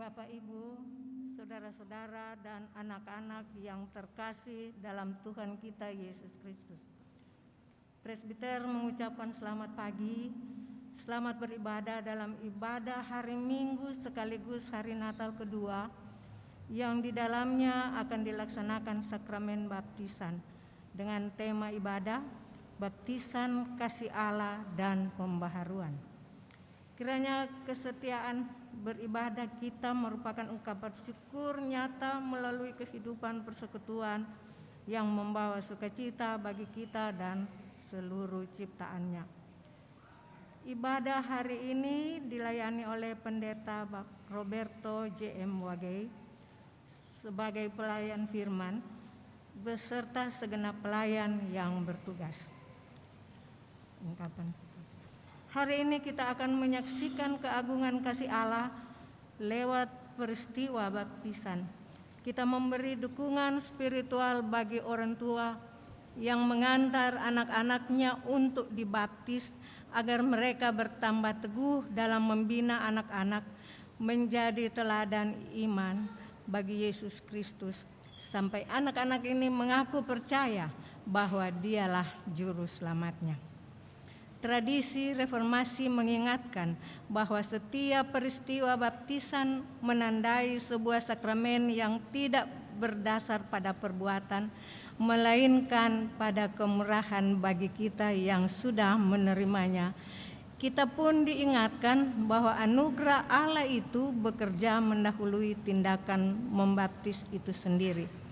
Bapak, Ibu, saudara-saudara, dan anak-anak yang terkasih dalam Tuhan kita Yesus Kristus. Presbiter mengucapkan selamat pagi, selamat beribadah dalam ibadah hari Minggu sekaligus hari Natal kedua, yang di dalamnya akan dilaksanakan sakramen baptisan dengan tema ibadah, baptisan kasih Allah dan pembaharuan. Kiranya kesetiaan beribadah kita merupakan ungkapan syukur nyata melalui kehidupan persekutuan yang membawa sukacita bagi kita dan seluruh ciptaannya. Ibadah hari ini dilayani oleh Pendeta Roberto J.M. Wagei sebagai pelayan firman beserta segenap pelayan yang bertugas. Ungkapan hari ini kita akan menyaksikan keagungan kasih Allah lewat peristiwa baptisan. Kita memberi dukungan spiritual bagi orang tua yang mengantar anak-anaknya untuk dibaptis agar mereka bertambah teguh dalam membina anak-anak menjadi teladan iman bagi Yesus Kristus sampai anak-anak ini mengaku percaya bahwa Dialah juru selamatnya. Tradisi reformasi mengingatkan bahwa setiap peristiwa baptisan menandai sebuah sakramen yang tidak berdasar pada perbuatan, melainkan pada kemurahan bagi kita yang sudah menerimanya. Kita pun diingatkan bahwa anugerah Allah itu bekerja mendahului tindakan membaptis itu sendiri.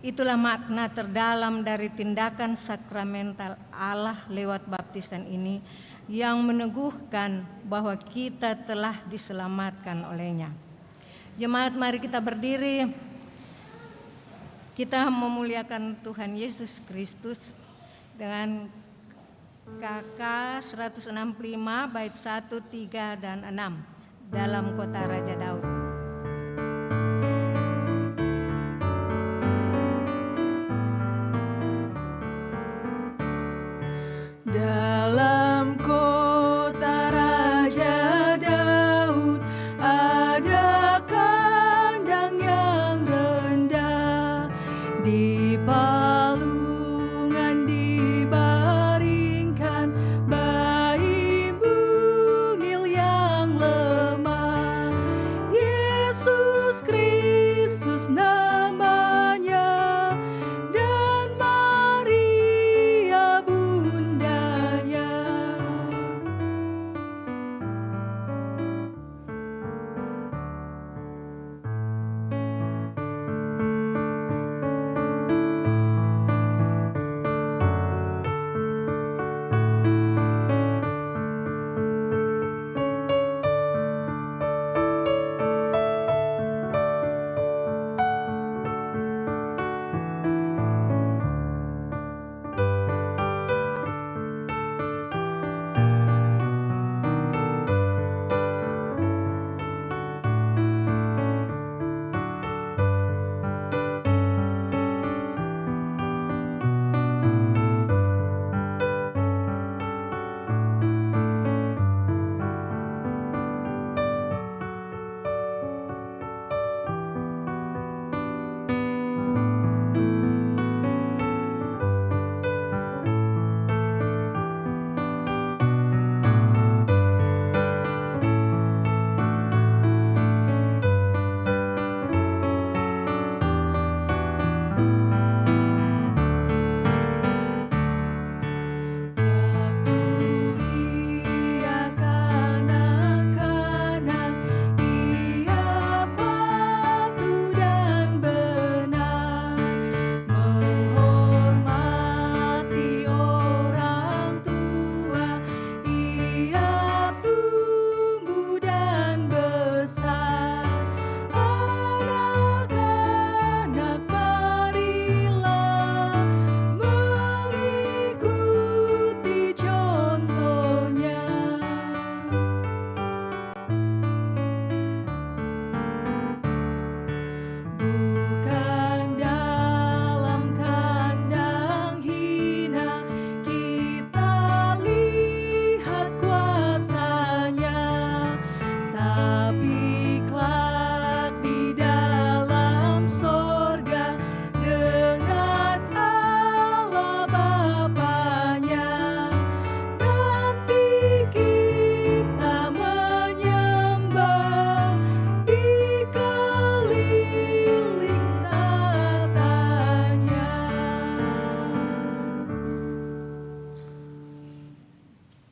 Itulah makna terdalam dari tindakan sakramental Allah lewat baptisan ini yang meneguhkan bahwa kita telah diselamatkan olehnya. Jemaat, mari kita berdiri. Kita memuliakan Tuhan Yesus Kristus dengan KK 165 bait 1, 3, dan 6 dalam kota Raja Daud. Dalam kota Raja Daud ada kandang yang rendah, di palungan dibaringkan bayi mungil yang lemah.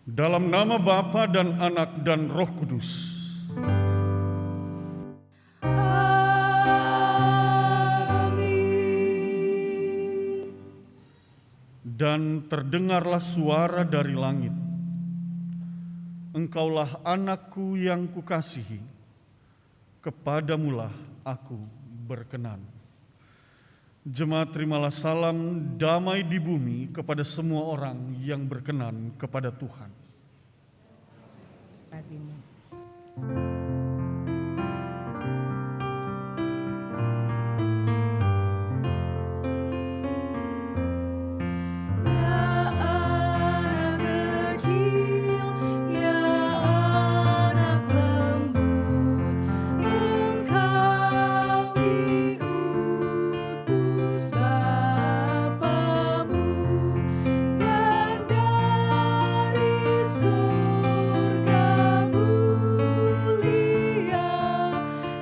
Dalam nama Bapa dan Anak dan Roh Kudus. Amin. Dan terdengarlah suara dari langit. Engkaulah anakku yang kukasihi, kepadamulah aku berkenan. Jemaat, terimalah salam damai di bumi kepada semua orang yang berkenan kepada Tuhan. Bagimu. Ya anak kecil, ya anak lembut, engkau diutus Bapamu, dan dari surga mulia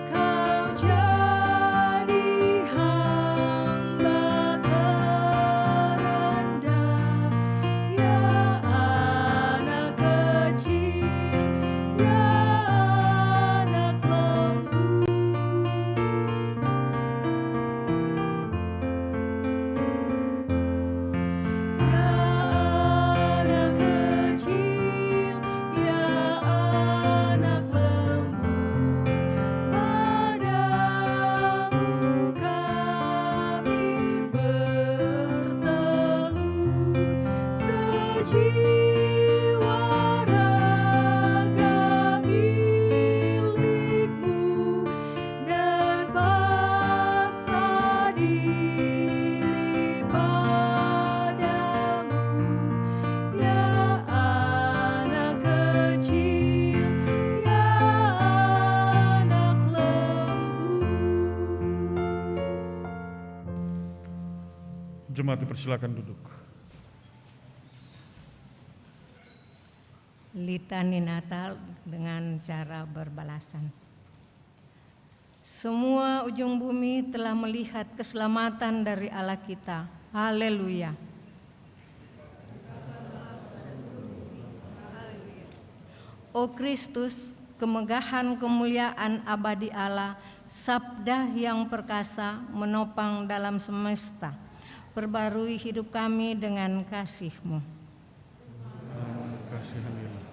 kau jadi hamba terendah. Ya anak kecil, ya anak lembut. Ya anak kecil, ya anak lembut, padamu kami bertelut, sejiwa raga milikmu, dan pasrah diri padamu. Ya anak kecil, ya anak lembut. Jemaat dipersilakan duduk. Litani Natal dengan cara berbalasan. Semua ujung bumi telah melihat keselamatan dari Allah kita. Haleluya. O Kristus, kemegahan kemuliaan abadi Allah, sabda yang perkasa menopang dalam semesta, perbarui hidup kami dengan kasih-Mu. Kasihanilah.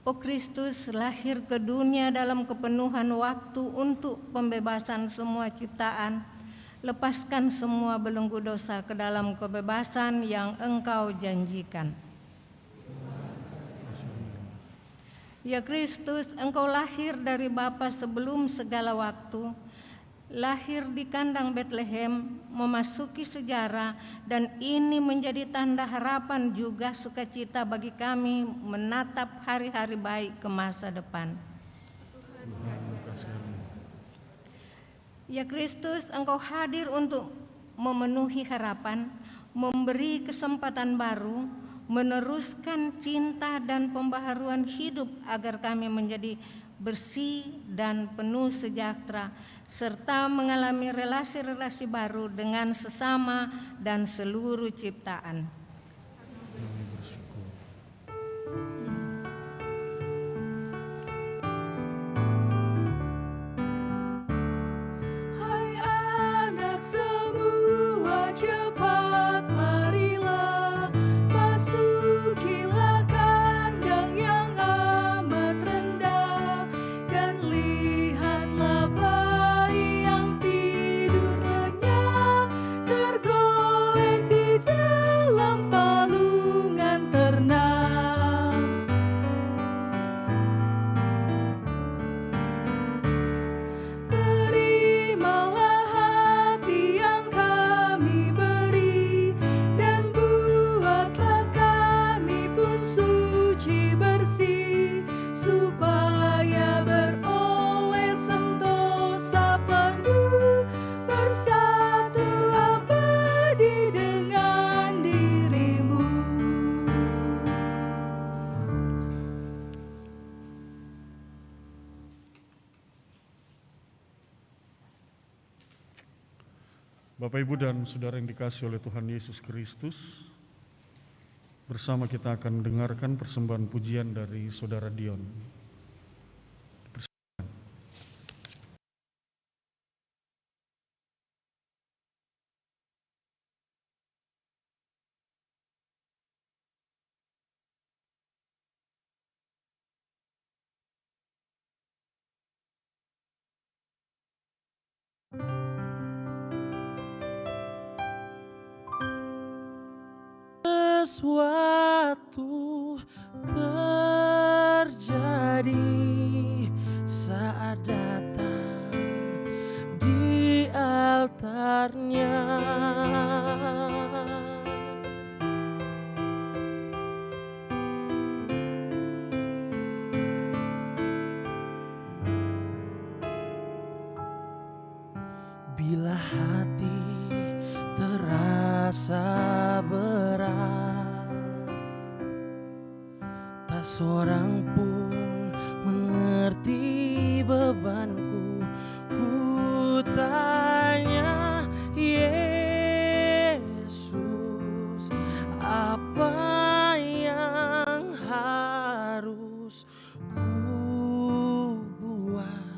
O Kristus, lahir ke dunia dalam kepenuhan waktu untuk pembebasan semua ciptaan, lepaskan semua belenggu dosa ke dalam kebebasan yang Engkau janjikan. Ya Kristus, Engkau lahir dari Bapa sebelum segala waktu, lahir di kandang Betlehem, memasuki sejarah, dan ini menjadi tanda harapan juga sukacita bagi kami menatap hari-hari baik ke masa depan. Ya Kristus, Engkau hadir untuk memenuhi harapan, memberi kesempatan baru, meneruskan cinta dan pembaharuan hidup agar kami menjadi bersih dan penuh sejahtera, serta mengalami relasi-relasi baru dengan sesama dan seluruh ciptaan. Kami bersyukur. Hai anak semua, cepat marilah, masukilah kandang yang amat rendah, dan lihatlah bayi yang tidur lenyak, tergolek di dalam palungan ternak. Terimalah hati yang kami beri, dan buatlah kami pun suci bersih, supaya beroleh sentosa penuh, bersatu abadi dengan dirimu. Bapak, Ibu, dan Saudara yang dikasihi oleh Tuhan Yesus Kristus, Bersama kita akan mendengarkan persembahan pujian dari Saudara Dion. Sesuatu terjadi saat datang di altarnya. Bila hati terasa berat, tak seorang pun mengerti bebanku. Ku tanya Yesus, apa yang harus ku buat?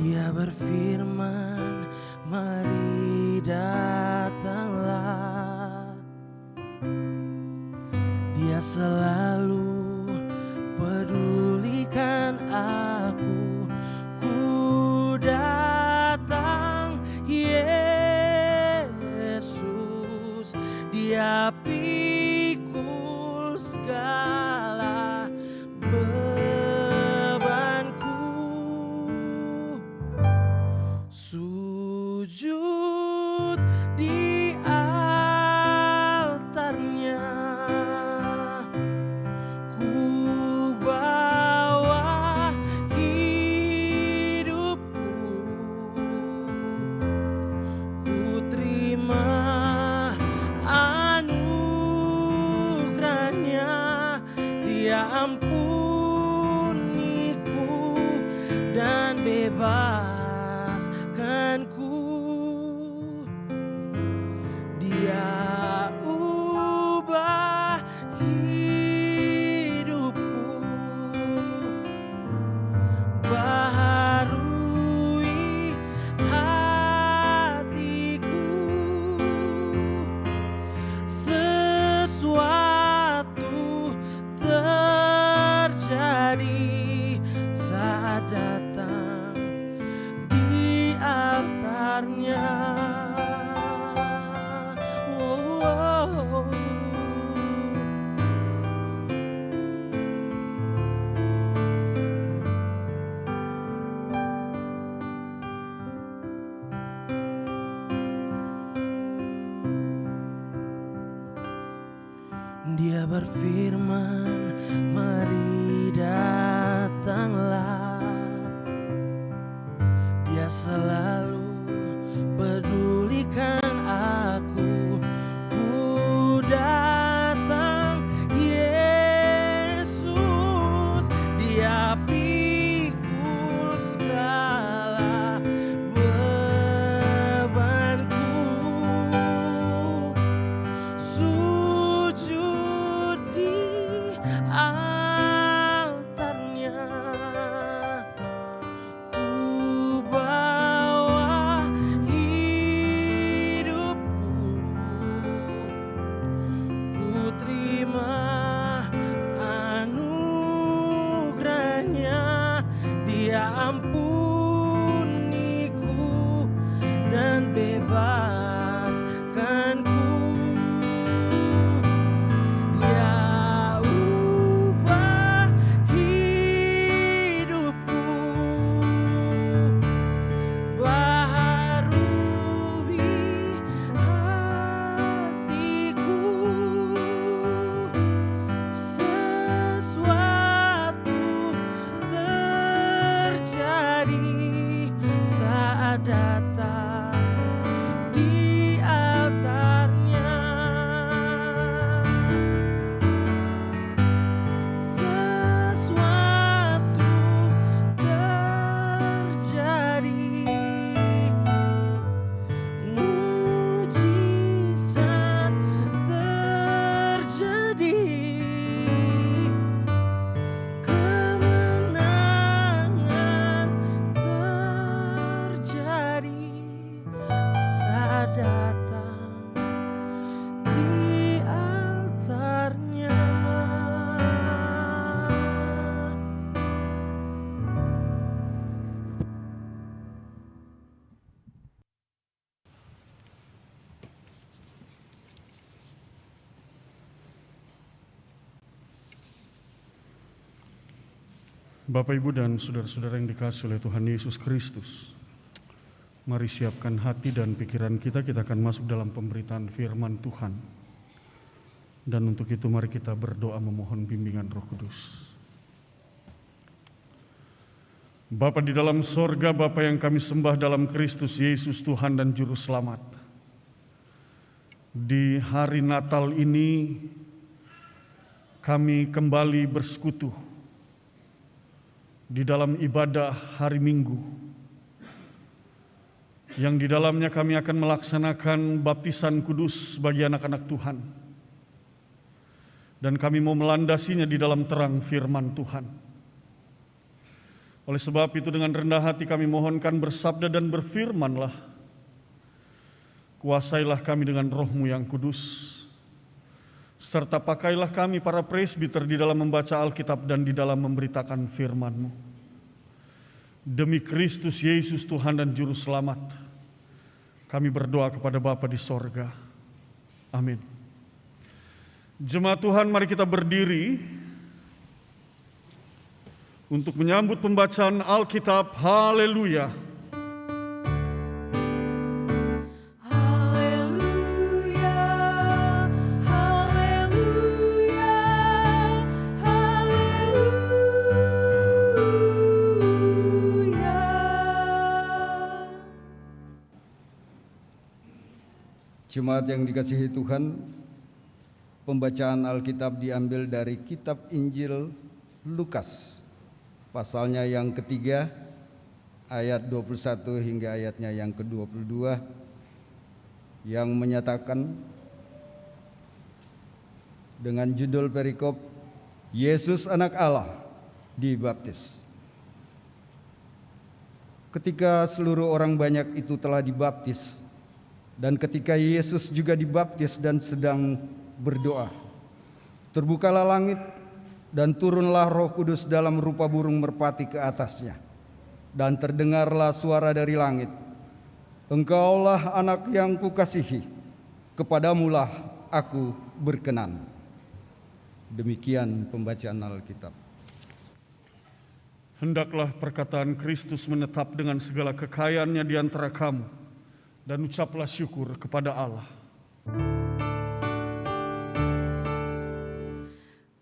Dia berfirman, mari datanglah. Dia selalu pedulikan aku. Ku datang Yesus, Dia pikul segala bebanku. Sujud di altarnya, ku bawa hidupku, ku terima anugerahnya. Dia ampuniku dan bebaskanku. Dia ubah hidupku, baharui hatiku. Sesuatu terjadi saat datang di altarnya. Dia berfirman, mari datanglah. Dia selalu pedulikan aku. Ku datang Yesus, Dia pikul segala bebanku. Sujud di altarnya, ku bawa Bapak, Ibu, dan saudara-saudara yang dikasihi oleh Tuhan Yesus Kristus, mari siapkan hati dan pikiran kita akan masuk dalam pemberitaan firman Tuhan. Dan untuk itu mari kita berdoa memohon bimbingan Roh Kudus. Bapa di dalam sorga, Bapa yang kami sembah dalam Kristus Yesus Tuhan dan Juru Selamat. Di hari Natal ini kami kembali bersekutu di dalam ibadah hari Minggu, yang di dalamnya kami akan melaksanakan baptisan kudus bagi anak-anak Tuhan. Dan kami mau melandasinya di dalam terang firman Tuhan. Oleh sebab itu dengan rendah hati kami mohonkan bersabda dan berfirmanlah. Kuasailah kami dengan Roh-Mu yang kudus, serta pakailah kami para presbiter di dalam membaca Alkitab dan di dalam memberitakan firman-Mu. Demi Kristus Yesus Tuhan dan Juru Selamat, kami berdoa kepada Bapa di sorga. Amin. Jemaat Tuhan, mari kita berdiri untuk menyambut pembacaan Alkitab. Haleluya. Jemaat yang dikasihi Tuhan, pembacaan Alkitab diambil dari kitab Injil Lukas, pasalnya yang ketiga, ayat 21 hingga ayatnya yang ke-22, yang menyatakan dengan judul perikop, Yesus Anak Allah dibaptis. Ketika seluruh orang banyak itu telah dibaptis, dan ketika Yesus juga dibaptis dan sedang berdoa, terbukalah langit dan turunlah Roh Kudus dalam rupa burung merpati ke atasnya. Dan terdengarlah suara dari langit, Engkaulah anak yang kukasihi, kepadamulah aku berkenan. Demikian pembacaan Alkitab. Hendaklah perkataan Kristus menetap dengan segala kekayaannya di antara kamu, dan ucaplah syukur kepada Allah.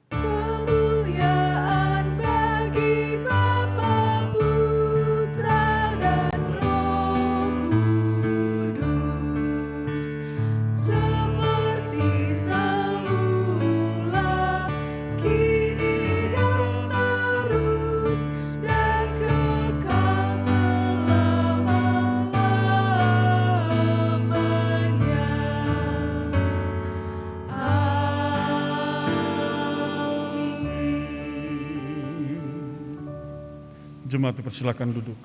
Kemuliaan bagi Bapa, Putra, dan Roh Kudus, seperti semula, kini dan terus, dan kekal selama-lamanya. Jemaat dipersilakan duduk.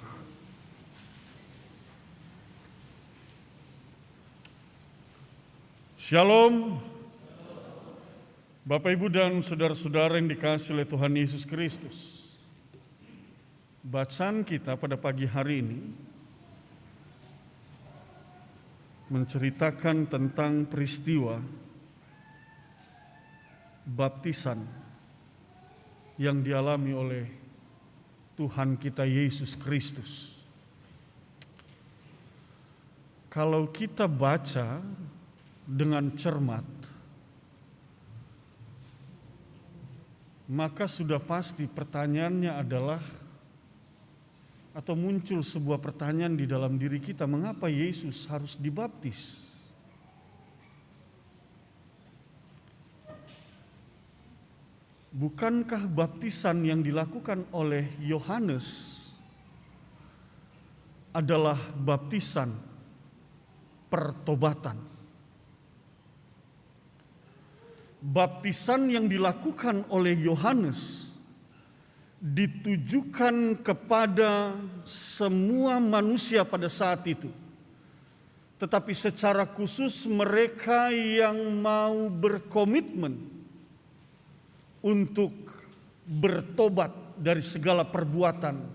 Shalom. Bapak, Ibu, dan saudara-saudara yang dikasihi oleh Tuhan Yesus Kristus. Bacaan kita pada pagi hari ini menceritakan tentang peristiwa baptisan yang dialami oleh Tuhan kita Yesus Kristus. Kalau kita baca dengan cermat, maka sudah pasti pertanyaannya adalah, atau muncul sebuah pertanyaan di dalam diri kita, mengapa Yesus harus dibaptis? Bukankah baptisan yang dilakukan oleh Yohanes adalah baptisan pertobatan? Baptisan yang dilakukan oleh Yohanes ditujukan kepada semua manusia pada saat itu, tetapi secara khusus mereka yang mau berkomitmen untuk bertobat dari segala perbuatan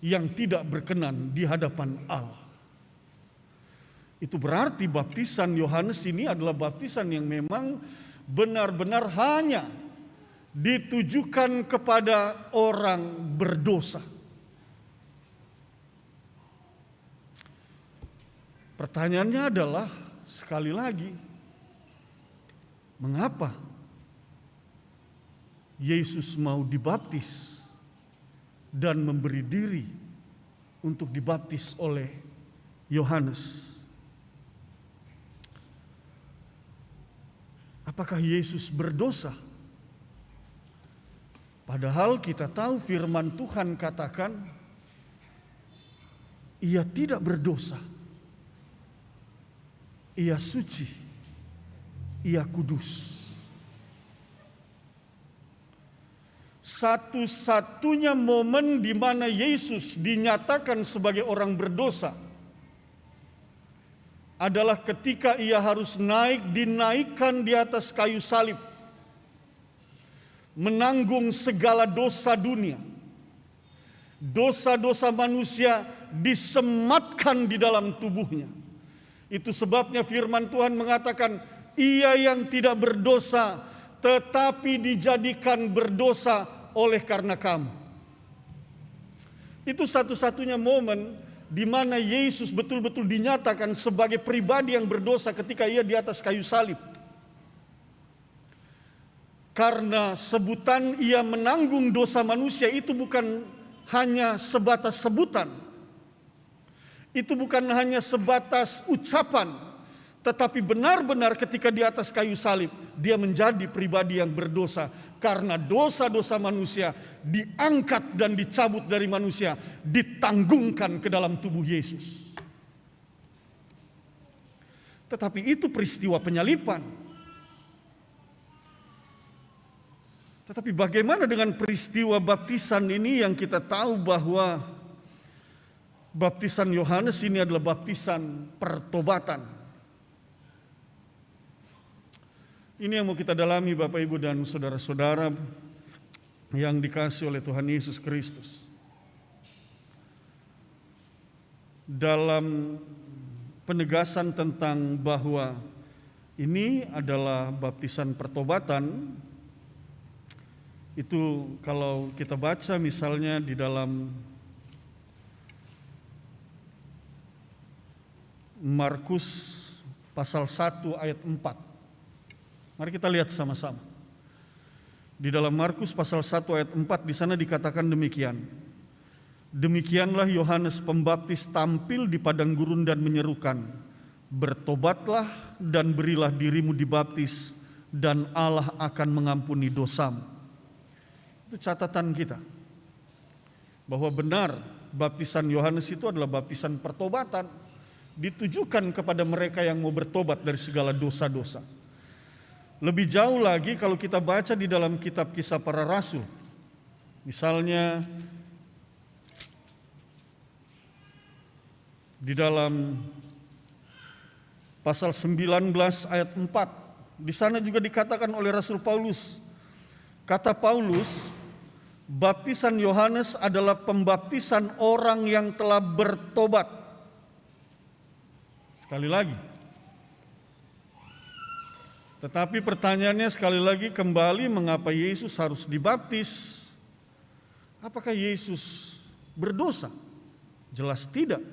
yang tidak berkenan di hadapan Allah. Itu berarti baptisan Yohanes ini adalah baptisan yang memang benar-benar hanya ditujukan kepada orang berdosa. Pertanyaannya adalah, sekali lagi, mengapa Yesus mau dibaptis dan memberi diri untuk dibaptis oleh Yohanes? Apakah Yesus berdosa? Padahal kita tahu firman Tuhan katakan, Ia tidak berdosa. Ia suci, Ia kudus. Satu-satunya momen di mana Yesus dinyatakan sebagai orang berdosa adalah ketika Ia harus dinaikkan di atas kayu salib, menanggung segala dosa dunia. Dosa-dosa manusia disematkan di dalam tubuhnya. Itu sebabnya firman Tuhan mengatakan, Ia yang tidak berdosa tetapi dijadikan berdosa oleh karena kamu. Itu satu-satunya momen di mana Yesus betul-betul dinyatakan sebagai pribadi yang berdosa ketika Ia di atas kayu salib. Karena sebutan Ia menanggung dosa manusia itu bukan hanya sebatas sebutan. Itu bukan hanya sebatas ucapan, tetapi benar-benar ketika di atas kayu salib, Dia menjadi pribadi yang berdosa. Karena dosa-dosa manusia diangkat dan dicabut dari manusia, ditanggungkan ke dalam tubuh Yesus. Tetapi itu peristiwa penyaliban. Tetapi bagaimana dengan peristiwa baptisan ini yang kita tahu bahwa baptisan Yohanes ini adalah baptisan pertobatan. Ini yang mau kita dalami Bapak Ibu dan saudara-saudara yang dikasihi oleh Tuhan Yesus Kristus. Dalam penegasan tentang bahwa ini adalah baptisan pertobatan, itu kalau kita baca misalnya di dalam Markus pasal 1 ayat 4. Mari kita lihat sama-sama. Di dalam Markus pasal 1 ayat 4 di sana dikatakan demikian. Demikianlah Yohanes Pembaptis tampil di padang gurun dan menyerukan, bertobatlah dan berilah dirimu dibaptis dan Allah akan mengampuni dosamu. Itu catatan kita. Bahwa benar baptisan Yohanes itu adalah baptisan pertobatan, ditujukan kepada mereka yang mau bertobat dari segala dosa-dosa. Lebih jauh lagi kalau kita baca di dalam kitab Kisah Para Rasul, misalnya di dalam pasal 19 ayat 4, di sana juga dikatakan oleh Rasul Paulus, kata Paulus, baptisan Yohanes adalah pembaptisan orang yang telah bertobat. Sekali lagi. Tetapi pertanyaannya sekali lagi kembali, mengapa Yesus harus dibaptis? Apakah Yesus berdosa? Jelas tidak.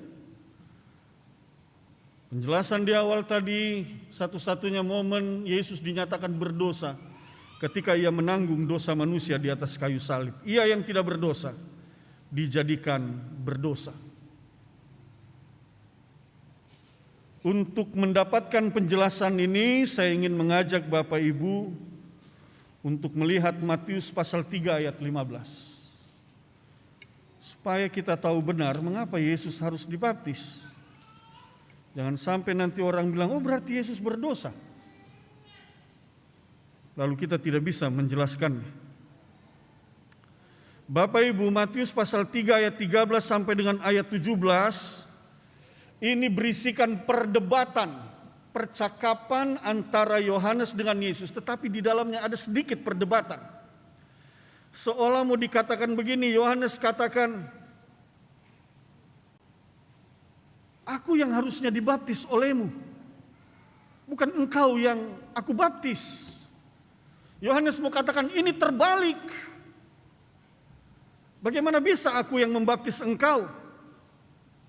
Penjelasan di awal tadi, satu-satunya momen Yesus dinyatakan berdosa ketika Ia menanggung dosa manusia di atas kayu salib. Ia yang tidak berdosa dijadikan berdosa. Untuk mendapatkan penjelasan ini, saya ingin mengajak Bapak Ibu untuk melihat Matius pasal 3 ayat 15. Supaya kita tahu benar mengapa Yesus harus dibaptis. Jangan sampai nanti orang bilang, oh berarti Yesus berdosa. Lalu kita tidak bisa menjelaskannya. Bapak Ibu, Matius pasal 3 ayat 13 sampai dengan ayat 17, ini berisikan perdebatan, percakapan antara Yohanes dengan Yesus, tetapi di dalamnya ada sedikit perdebatan. Seolah mau dikatakan begini, Yohanes katakan, aku yang harusnya dibaptis olehmu, bukan engkau yang aku baptis. Yohanes mau katakan ini terbalik. Bagaimana bisa aku yang membaptis engkau?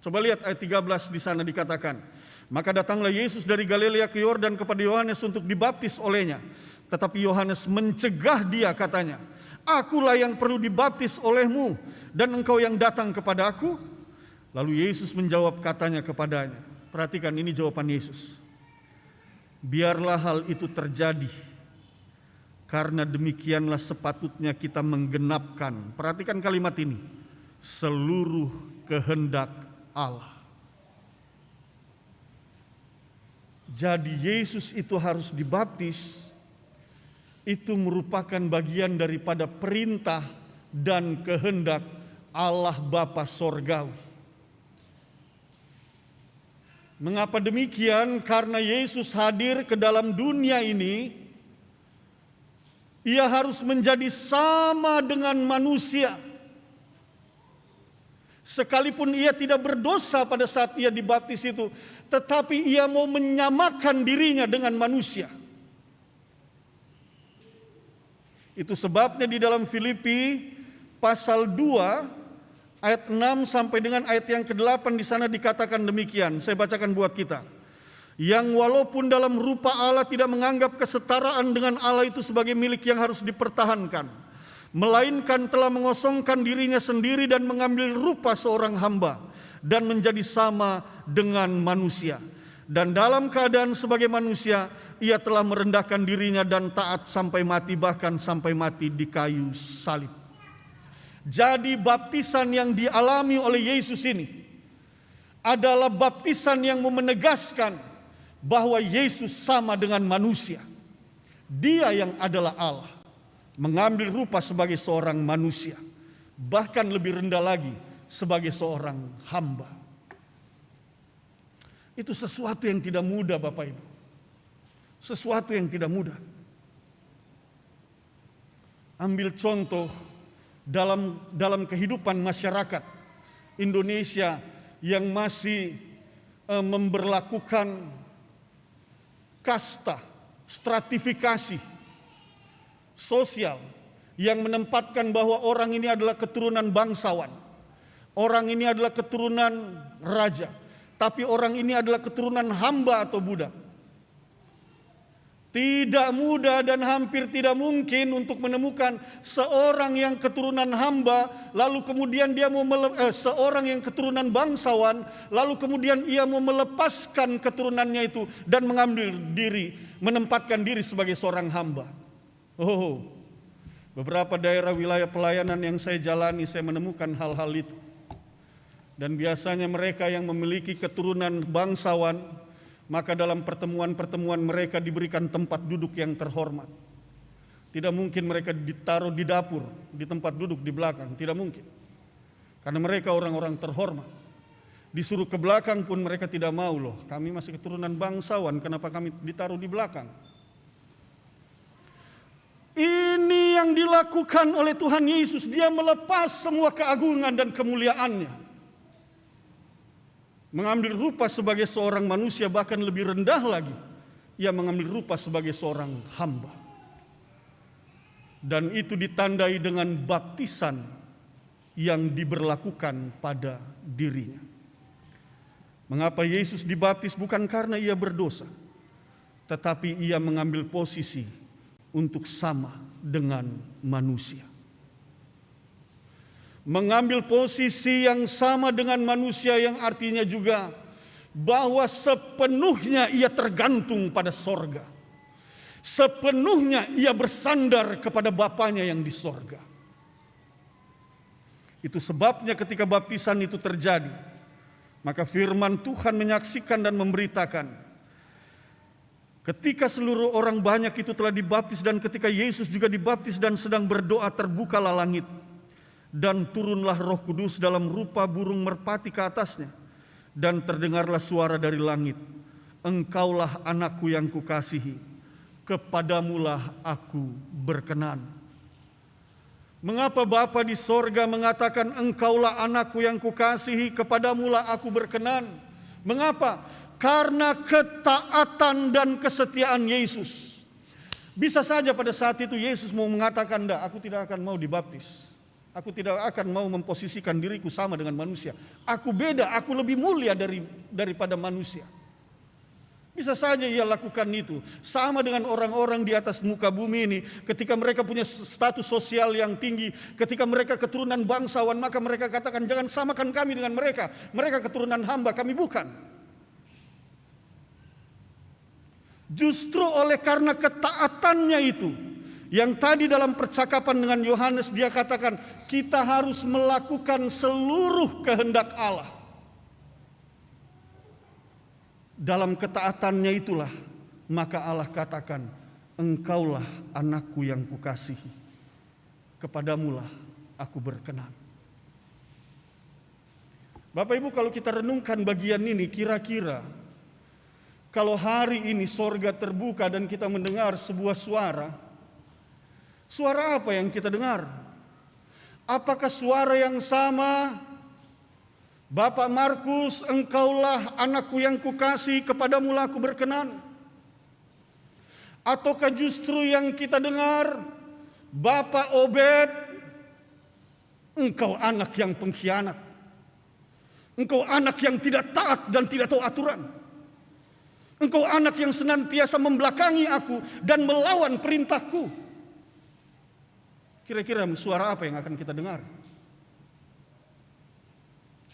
Coba lihat ayat 13 di sana dikatakan. Maka datanglah Yesus dari Galilea ke Yordan kepada Yohanes untuk dibaptis olehnya. Tetapi Yohanes mencegah dia, katanya, akulah yang perlu dibaptis olehmu dan engkau yang datang kepada aku. Lalu Yesus menjawab, katanya kepadanya. Perhatikan ini jawaban Yesus. Biarlah hal itu terjadi, karena demikianlah sepatutnya kita menggenapkan, perhatikan kalimat ini, seluruh kehendak Allah. Jadi Yesus itu harus dibaptis, itu merupakan bagian daripada perintah dan kehendak Allah Bapa Sorgawi. Mengapa demikian? Karena Yesus hadir ke dalam dunia ini, ia harus menjadi sama dengan manusia. Sekalipun ia tidak berdosa pada saat ia dibaptis itu, tetapi ia mau menyamakan dirinya dengan manusia. Itu sebabnya di dalam Filipi pasal 2 ayat 6 sampai dengan ayat yang ke-8 di sana dikatakan demikian. Saya bacakan buat kita. Yang walaupun dalam rupa Allah tidak menganggap kesetaraan dengan Allah itu sebagai milik yang harus dipertahankan, melainkan telah mengosongkan dirinya sendiri dan mengambil rupa seorang hamba dan menjadi sama dengan manusia. Dan dalam keadaan sebagai manusia, ia telah merendahkan dirinya dan taat sampai mati, bahkan sampai mati di kayu salib. Jadi baptisan yang dialami oleh Yesus ini adalah baptisan yang menegaskan bahwa Yesus sama dengan manusia. Dia yang adalah Allah, mengambil rupa sebagai seorang manusia, bahkan lebih rendah lagi sebagai seorang hamba. Itu sesuatu yang tidak mudah, Bapak Ibu. Sesuatu yang tidak mudah. Ambil contoh dalam kehidupan masyarakat Indonesia yang masih memberlakukan kasta, stratifikasi sosial yang menempatkan bahwa orang ini adalah keturunan bangsawan, orang ini adalah keturunan raja, tapi orang ini adalah keturunan hamba atau budak. Tidak mudah dan hampir tidak mungkin untuk menemukan seorang yang keturunan hamba, lalu kemudian dia mau seorang yang keturunan bangsawan, lalu kemudian ia mau melepaskan keturunannya itu dan mengambil diri, menempatkan diri sebagai seorang hamba. Oh, beberapa daerah wilayah pelayanan yang saya jalani, saya menemukan hal-hal itu. Dan biasanya mereka yang memiliki keturunan bangsawan, maka dalam pertemuan-pertemuan mereka diberikan tempat duduk yang terhormat. Tidak mungkin mereka ditaruh di dapur, di tempat duduk di belakang, tidak mungkin. Karena mereka orang-orang terhormat. Disuruh ke belakang pun mereka tidak mau, loh kami masih keturunan bangsawan, kenapa kami ditaruh di belakang? Ini yang dilakukan oleh Tuhan Yesus, dia melepas semua keagungan dan kemuliaannya, mengambil rupa sebagai seorang manusia, bahkan lebih rendah lagi, ia mengambil rupa sebagai seorang hamba. Dan itu ditandai dengan baptisan yang diberlakukan pada dirinya. Mengapa Yesus dibaptis? Bukan karena ia berdosa, tetapi ia mengambil posisi untuk sama dengan manusia. Mengambil posisi yang sama dengan manusia, yang artinya juga bahwa sepenuhnya ia tergantung pada sorga. Sepenuhnya ia bersandar kepada Bapanya yang di sorga. Itu sebabnya ketika baptisan itu terjadi, maka firman Tuhan menyaksikan dan memberitakan, ketika seluruh orang banyak itu telah dibaptis dan ketika Yesus juga dibaptis dan sedang berdoa, terbukalah langit. Dan turunlah Roh Kudus dalam rupa burung merpati ke atasnya. Dan terdengarlah suara dari langit, engkaulah anakku yang kukasihi, kepadamulah aku berkenan. Mengapa Bapa di sorga mengatakan engkaulah anakku yang kukasihi, kepadamulah aku berkenan? Mengapa? Karena ketaatan dan kesetiaan Yesus. Bisa saja pada saat itu Yesus mau mengatakan, "Enggak, aku tidak akan mau dibaptis. Aku tidak akan mau memposisikan diriku sama dengan manusia. Aku beda, aku lebih mulia daripada manusia." Bisa saja ia lakukan itu. Sama dengan orang-orang di atas muka bumi ini, ketika mereka punya status sosial yang tinggi, ketika mereka keturunan bangsawan, maka mereka katakan, "Jangan samakan kami dengan mereka. Mereka keturunan hamba, kami bukan." Justru oleh karena ketaatannya itu, yang tadi dalam percakapan dengan Yohanes dia katakan, kita harus melakukan seluruh kehendak Allah. Dalam ketaatannya itulah, maka Allah katakan, "Engkaulah anakku yang kukasihi, kepadamulah aku berkenan." Bapak Ibu, kalau kita renungkan bagian ini, kira-kira kalau hari ini sorga terbuka dan kita mendengar sebuah suara, suara apa yang kita dengar? Apakah suara yang sama? "Bapak Markus, engkaulah anakku yang kukasihi, kepadamulah aku berkenan"? Ataukah justru yang kita dengar, "Bapak Obed, engkau anak yang pengkhianat. Engkau anak yang tidak taat dan tidak tahu aturan. Engkau anak yang senantiasa membelakangi aku dan melawan perintahku"? Kira-kira suara apa yang akan kita dengar?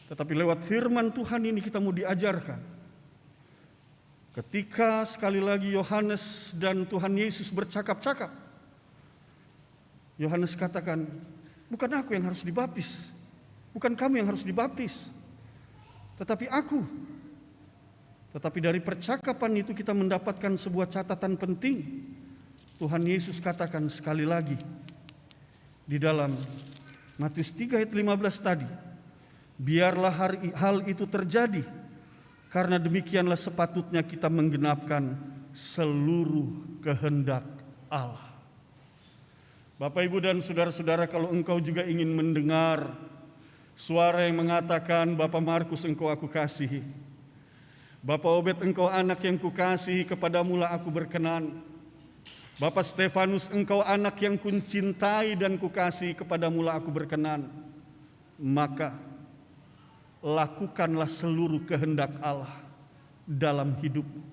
Tetapi lewat firman Tuhan ini kita mau diajarkan. Ketika sekali lagi Yohanes dan Tuhan Yesus bercakap-cakap, Yohanes katakan, "Bukan aku yang harus dibaptis, bukan kamu yang harus dibaptis, tetapi aku." Tetapi dari percakapan itu kita mendapatkan sebuah catatan penting. Tuhan Yesus katakan sekali lagi di dalam Matius 3 ayat 15 tadi, "Biarlah hal itu terjadi, karena demikianlah sepatutnya kita menggenapkan seluruh kehendak Allah." Bapak, Ibu, dan saudara-saudara, kalau engkau juga ingin mendengar suara yang mengatakan, "Bapak Markus, engkau aku kasihi. Bapak Obed, engkau anak yang kukasihi, kepadamulah aku berkenan. Bapak Stefanus, engkau anak yang kucintai dan kukasihi, kepadamulah aku berkenan." Maka lakukanlah seluruh kehendak Allah dalam hidupmu.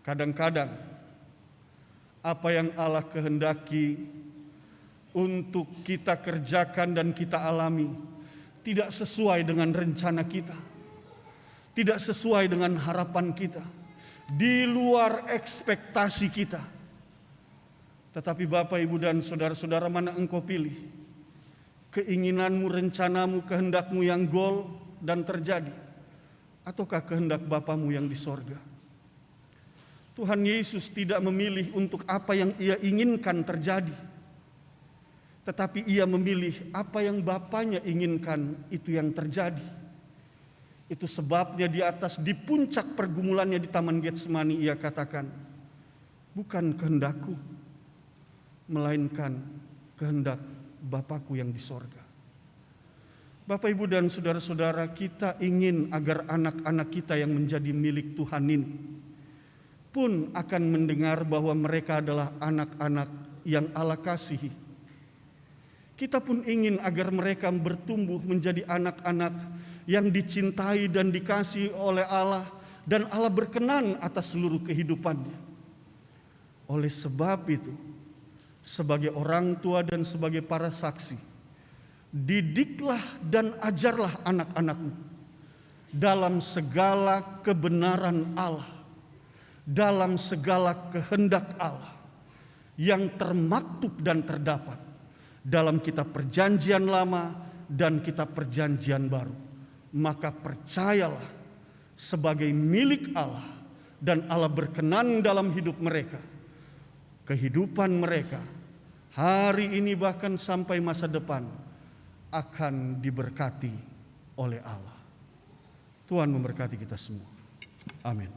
Kadang-kadang apa yang Allah kehendaki untuk kita kerjakan dan kita alami tidak sesuai dengan rencana kita, tidak sesuai dengan harapan kita, di luar ekspektasi kita. Tetapi Bapak, Ibu, dan saudara-saudara, mana engkau pilih? Keinginanmu, rencanamu, kehendakmu yang goal dan terjadi, ataukah kehendak Bapamu yang di sorga? Tuhan Yesus tidak memilih untuk apa yang ia inginkan terjadi, tetapi ia memilih apa yang Bapanya inginkan itu yang terjadi. Itu sebabnya di puncak pergumulannya di Taman Getsemani ia katakan, "Bukan kehendakku, melainkan kehendak Bapakku yang di sorga." Bapak, Ibu, dan saudara-saudara, kita ingin agar anak-anak kita yang menjadi milik Tuhan ini pun akan mendengar bahwa mereka adalah anak-anak yang Allah kasihi. Kita pun ingin agar mereka bertumbuh menjadi anak-anak yang dicintai dan dikasihi oleh Allah, dan Allah berkenan atas seluruh kehidupannya. Oleh sebab itu, sebagai orang tua dan sebagai para saksi, didiklah dan ajarlah anak-anakmu dalam segala kebenaran Allah, dalam segala kehendak Allah yang termaktub dan terdapat dalam kitab Perjanjian Lama dan kitab Perjanjian Baru. Maka percayalah sebagai milik Allah, dan Allah berkenan dalam hidup mereka, kehidupan mereka hari ini bahkan sampai masa depan akan diberkati oleh Allah. Tuhan memberkati kita semua. Amin.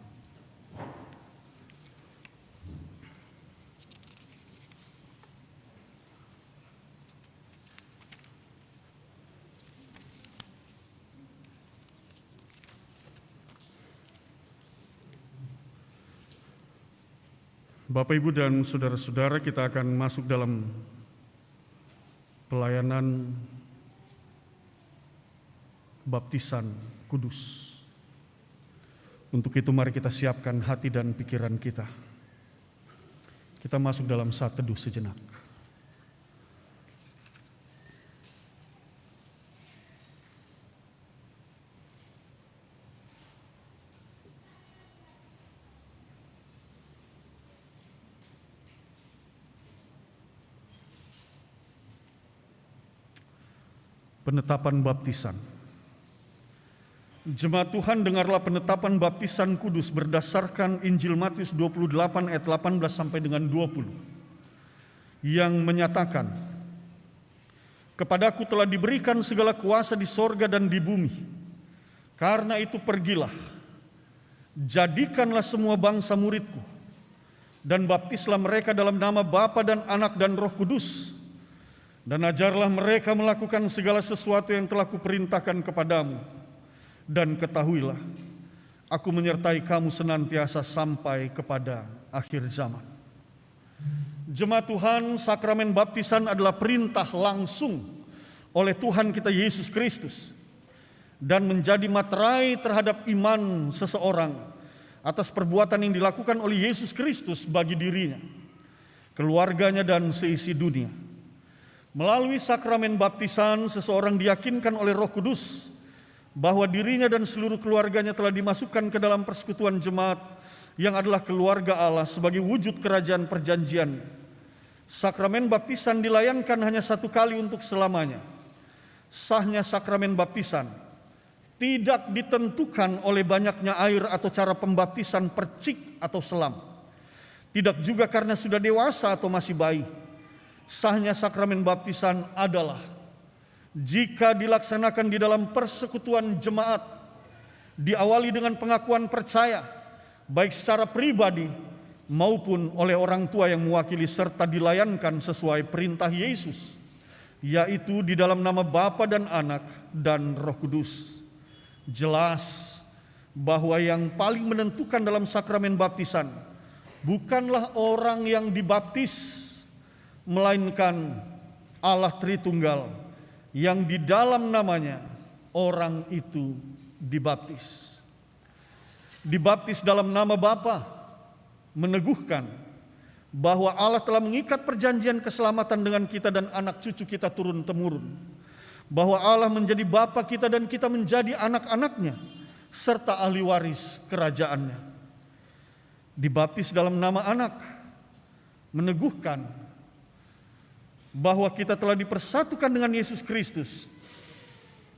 Bapak, Ibu, dan saudara-saudara, kita akan masuk dalam pelayanan baptisan kudus. Untuk itu mari kita siapkan hati dan pikiran kita. Kita masuk dalam saat teduh sejenak. Penetapan baptisan. Jemaat Tuhan, dengarlah penetapan baptisan kudus berdasarkan Injil Matius 28 ayat 18 sampai dengan 20 yang menyatakan, "Kepadaku telah diberikan segala kuasa di sorga dan di bumi. Karena itu pergilah, jadikanlah semua bangsa muridku, dan baptislah mereka dalam nama Bapa dan Anak dan Roh Kudus, dan ajarlah mereka melakukan segala sesuatu yang telah kuperintahkan kepadamu. Dan ketahuilah, aku menyertai kamu senantiasa sampai kepada akhir zaman." Jemaat Tuhan, sakramen baptisan adalah perintah langsung oleh Tuhan kita Yesus Kristus dan menjadi materai terhadap iman seseorang atas perbuatan yang dilakukan oleh Yesus Kristus bagi dirinya, keluarganya, dan seisi dunia. Melalui sakramen baptisan, seseorang diyakinkan oleh Roh Kudus bahwa dirinya dan seluruh keluarganya telah dimasukkan ke dalam persekutuan jemaat yang adalah keluarga Allah sebagai wujud kerajaan perjanjian. Sakramen baptisan dilayankan hanya satu kali untuk selamanya. Sahnya sakramen baptisan tidak ditentukan oleh banyaknya air atau cara pembaptisan percik atau selam. Tidak juga karena sudah dewasa atau masih bayi. Sahnya sakramen baptisan adalah jika dilaksanakan di dalam persekutuan jemaat, diawali dengan pengakuan percaya, baik secara pribadi maupun oleh orang tua yang mewakili, serta dilayankan sesuai perintah Yesus, yaitu di dalam nama Bapa dan Anak dan Roh Kudus. Jelas bahwa yang paling menentukan dalam sakramen baptisan bukanlah orang yang dibaptis, melainkan Allah Tritunggal yang di dalam namanya orang itu dibaptis. Dibaptis dalam nama Bapa meneguhkan bahwa Allah telah mengikat perjanjian keselamatan dengan kita dan anak cucu kita turun-temurun. Bahwa Allah menjadi Bapa kita dan kita menjadi anak-anaknya serta ahli waris kerajaannya. Dibaptis dalam nama Anak meneguhkan bahwa kita telah dipersatukan dengan Yesus Kristus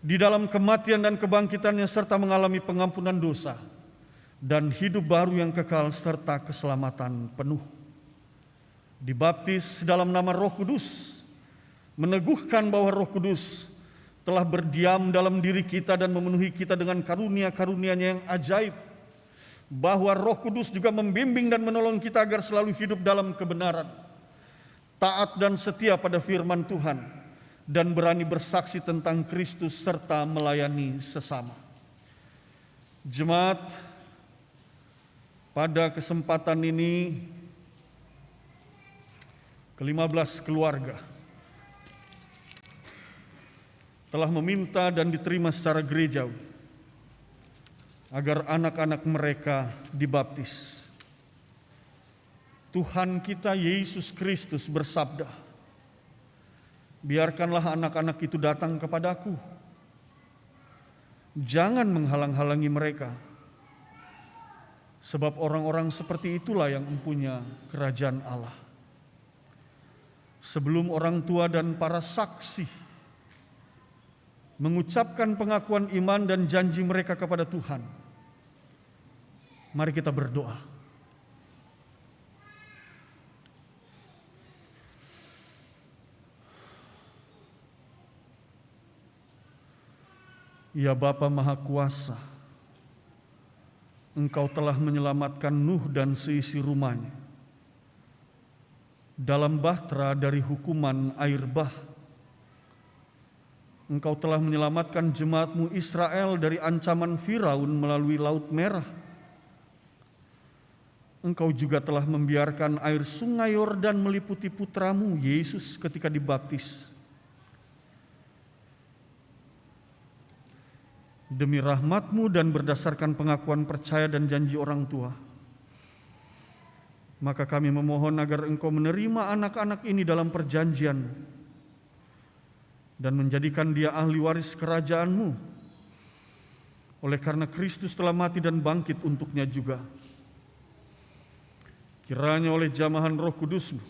di dalam kematian dan kebangkitannya, serta mengalami pengampunan dosa dan hidup baru yang kekal serta keselamatan penuh. Dibaptis dalam nama Roh Kudus meneguhkan bahwa Roh Kudus telah berdiam dalam diri kita dan memenuhi kita dengan karunia-karunia-Nya yang ajaib, bahwa Roh Kudus juga membimbing dan menolong kita agar selalu hidup dalam kebenaran, taat dan setia pada firman Tuhan, dan berani bersaksi tentang Kristus serta melayani sesama. Jemaat, pada kesempatan ini ke-15 keluarga telah meminta dan diterima secara gerejawi agar anak-anak mereka dibaptis. Tuhan kita Yesus Kristus bersabda, "Biarkanlah anak-anak itu datang kepadaku. Jangan menghalang-halangi mereka, sebab orang-orang seperti itulah yang mempunyai kerajaan Allah." Sebelum orang tua dan para saksi mengucapkan pengakuan iman dan janji mereka kepada Tuhan, mari kita berdoa. Ya Bapa Maha Kuasa, Engkau telah menyelamatkan Nuh dan seisi rumahnya dalam bahtera dari hukuman air bah. Engkau telah menyelamatkan jemaat-Mu Israel dari ancaman Firaun melalui Laut Merah. Engkau juga telah membiarkan air sungai Yordan meliputi putramu Yesus ketika dibaptis. Demi rahmat-Mu dan berdasarkan pengakuan percaya dan janji orang tua, maka kami memohon agar Engkau menerima anak-anak ini dalam perjanjian dan menjadikan dia ahli waris kerajaan-Mu, oleh karena Kristus telah mati dan bangkit untuknya juga. Kiranya oleh jamahan Roh Kudus-Mu,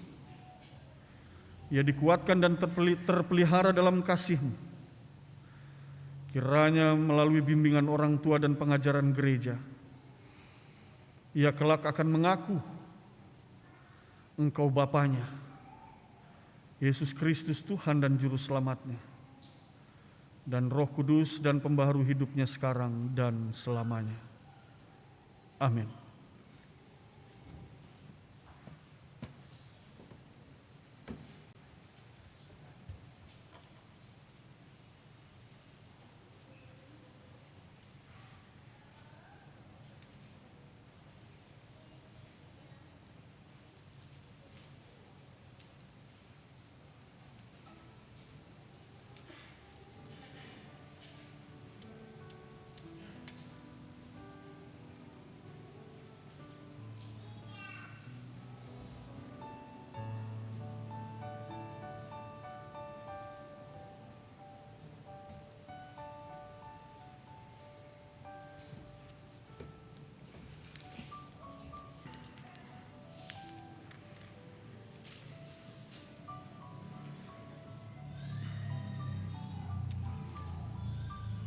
ia dikuatkan dan terpelihara dalam kasih-Mu. Kiranya melalui bimbingan orang tua dan pengajaran gereja, ia kelak akan mengaku Engkau Bapanya, Yesus Kristus Tuhan dan Juru Selamatnya, dan Roh Kudus dan pembaharu hidupnya sekarang dan selamanya. Amin.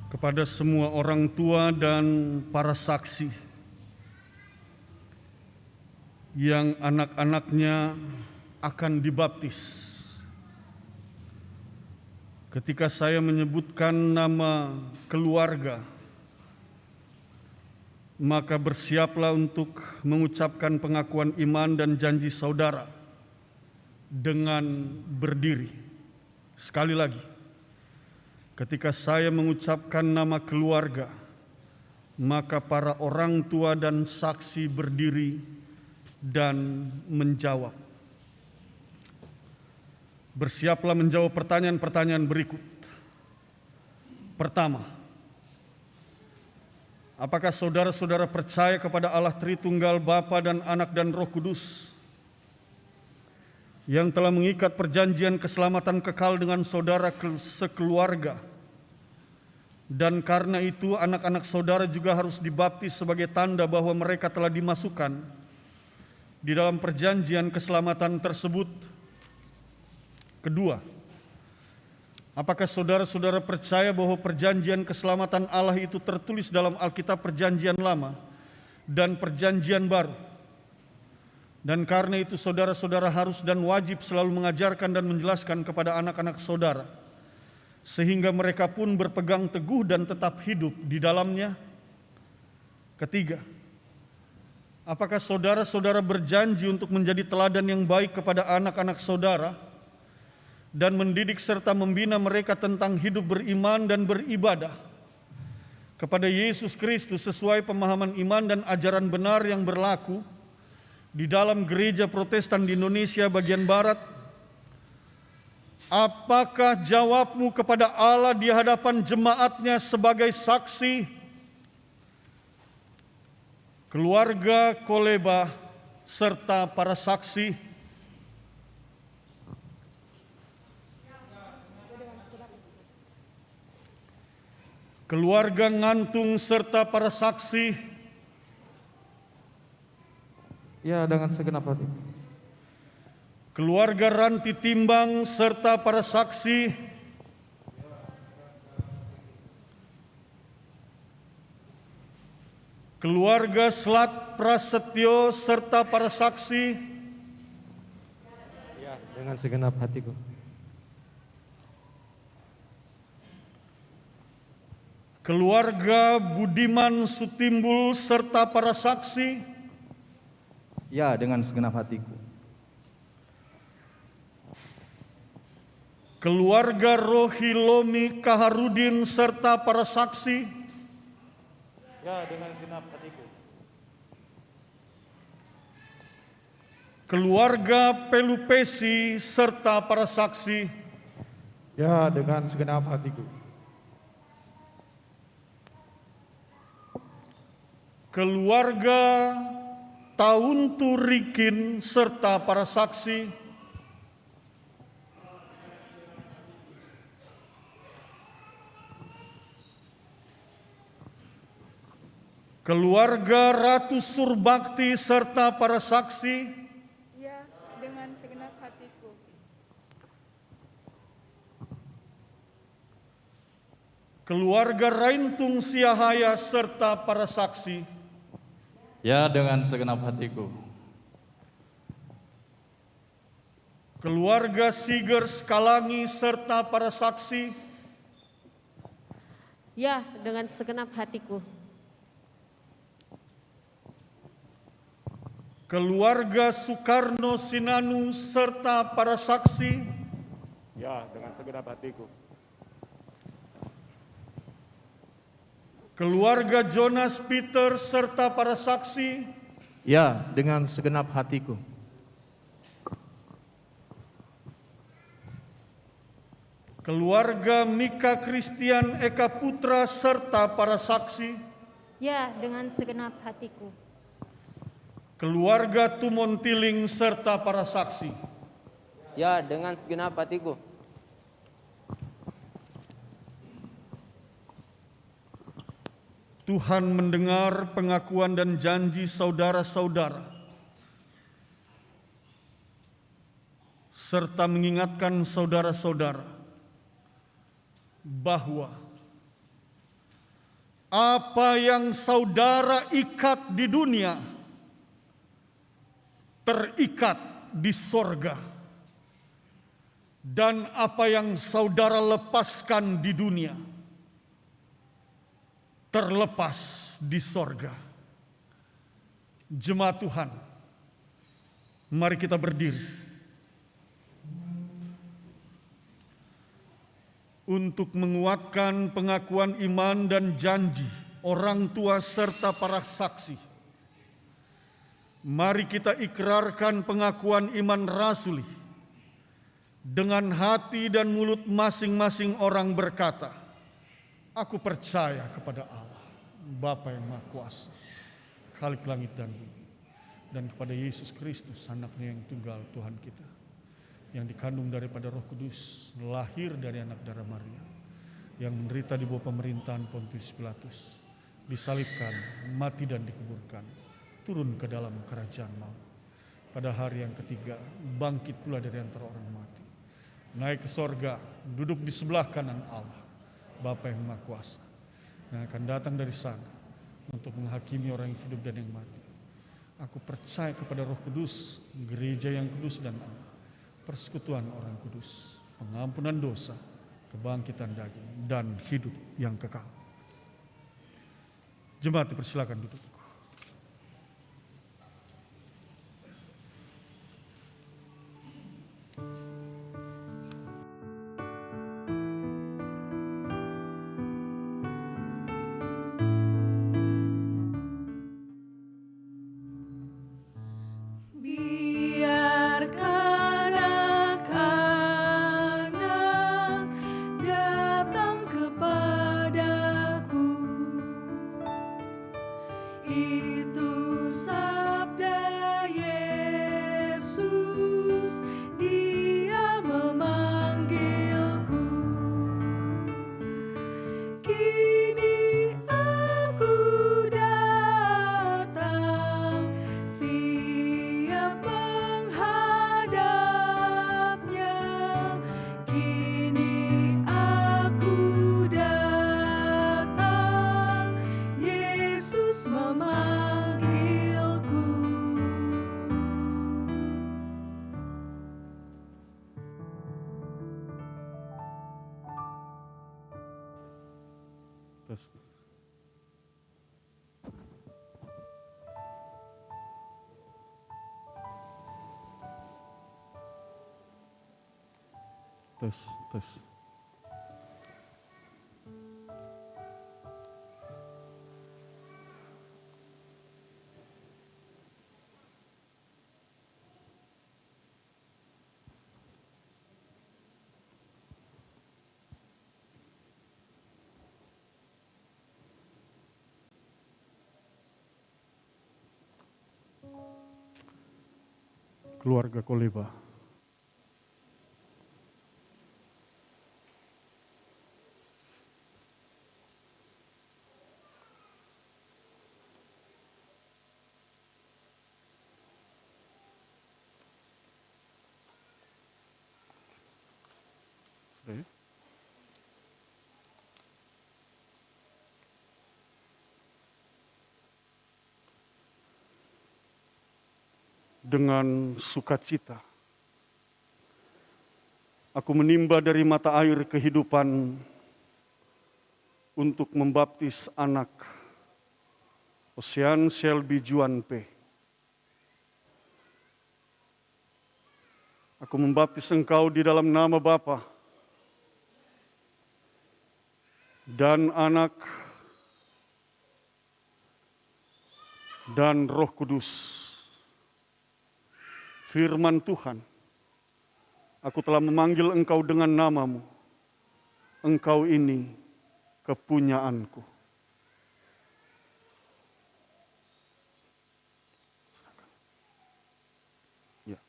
Kepada semua orang tua dan para saksi yang anak-anaknya akan dibaptis, ketika saya menyebutkan nama keluarga, maka bersiaplah untuk mengucapkan pengakuan iman dan janji saudara dengan berdiri. Sekali lagi, ketika saya mengucapkan nama keluarga, maka para orang tua dan saksi berdiri dan menjawab. Bersiaplah menjawab pertanyaan-pertanyaan berikut. Pertama, apakah saudara-saudara percaya kepada Allah Tritunggal, Bapa dan Anak dan Roh Kudus, yang telah mengikat perjanjian keselamatan kekal dengan saudara sekeluarga, dan karena itu anak-anak saudara juga harus dibaptis sebagai tanda bahwa mereka telah dimasukkan di dalam perjanjian keselamatan tersebut? Kedua, apakah saudara-saudara percaya bahwa perjanjian keselamatan Allah itu tertulis dalam Alkitab Perjanjian Lama dan Perjanjian Baru? Dan karena itu saudara-saudara harus dan wajib selalu mengajarkan dan menjelaskan kepada anak-anak saudara, sehingga mereka pun berpegang teguh dan tetap hidup di dalamnya. Ketiga, apakah saudara-saudara berjanji untuk menjadi teladan yang baik kepada anak-anak saudara dan mendidik serta membina mereka tentang hidup beriman dan beribadah kepada Yesus Kristus sesuai pemahaman iman dan ajaran benar yang berlaku di dalam gereja Protestan di Indonesia bagian Barat? Apakah jawabmu kepada Allah di hadapan jemaatnya sebagai saksi, keluarga Koleba, serta para saksi? Keluarga Ngantung serta para saksi? Ya, dengan segenap hati. Keluarga Ranti Timbang serta para saksi? Keluarga Slat Prasetyo serta para saksi? Ya, dengan segenap hatiku. Keluarga Budiman Sutimbul serta para saksi? Ya, dengan segenap hatiku. Keluarga Rohilomi Kaharudin serta para saksi? Ya, dengan segenap hatiku. keluarga Pelupesi serta para saksi, Ya, dengan segenap hatiku. keluarga Tauntu Rikin serta para saksi, keluarga Ratu Surbakti serta para saksi, Ya, dengan segenap hatiku. keluarga Raintung Siahaya serta para saksi, Ya, dengan segenap hatiku. keluarga Siger Skalangi serta para saksi, Ya, dengan segenap hatiku. keluarga Soekarno Sinanu serta para saksi, Ya, dengan segenap hatiku. keluarga Jonas Peter serta para saksi, Ya, dengan segenap hatiku. keluarga Mika Christian Eka Putra serta para saksi, Ya, dengan segenap hatiku. keluarga Tumon Tiling serta para saksi, Ya, dengan segenap hatiku. Tuhan mendengar pengakuan dan janji saudara-saudara, serta mengingatkan saudara-saudara bahwa apa yang saudara ikat di dunia terikat di sorga, dan apa yang saudara lepaskan di dunia terlepas di sorga. Jemaat Tuhan, mari kita berdiri untuk menguatkan pengakuan iman dan janji orang tua serta para saksi. Mari kita ikrarkan pengakuan iman rasuli. Dengan hati dan mulut masing-masing orang berkata, aku percaya kepada Allah, Bapa yang Maha Kuasa, Khalik langit dan bumi, dan kepada Yesus Kristus, anaknya yang tunggal Tuhan kita, yang dikandung daripada Roh Kudus, lahir dari anak darah Maria, yang menderita di bawah pemerintahan Pontius Pilatus, disalibkan, mati dan dikuburkan, turun ke dalam kerajaan maut. Pada hari yang ketiga, bangkit pula dari antara orang mati, naik ke sorga, duduk di sebelah kanan Allah, Bapa yang Maha Kuasa, dan akan datang dari sana untuk menghakimi orang yang hidup dan yang mati. Aku percaya kepada Roh Kudus, gereja yang kudus dan aman, persekutuan orang kudus, pengampunan dosa, kebangkitan daging, dan hidup yang kekal. Jemaat dipersilakan duduk. Biarkan anak-anak datang kepadaku. Itu sabda Yesus, Dia memanggilku. Kini aku datang, siap menghadapnya. Kini aku datang, Yesus memanggilku. Tes. Tes. keluarga Koleba. Dengan sukacita, aku menimba dari mata air kehidupan untuk membaptis anak Ocean Shelby Juan P. Aku membaptis engkau di dalam nama Bapa dan Anak dan Roh Kudus. Firman Tuhan, aku telah memanggil engkau dengan namamu. Engkau ini kepunyaanku. Ya.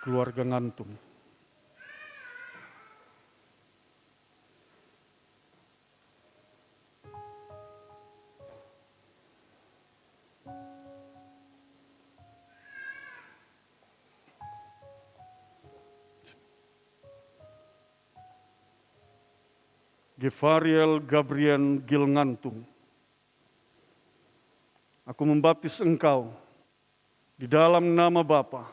Keluarga ngantung. Gefariel Gabriel Gil Ngantung. Aku membaptis engkau di dalam nama Bapa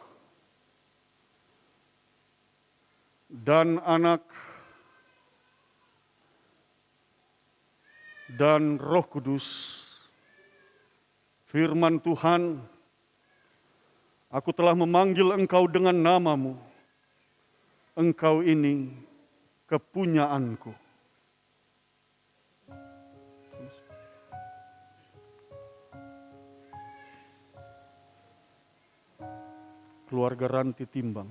dan Anak dan Roh Kudus. Firman Tuhan, aku telah memanggil engkau dengan namamu. Engkau ini kepunyaanku. Keluarga Ranti Timbang.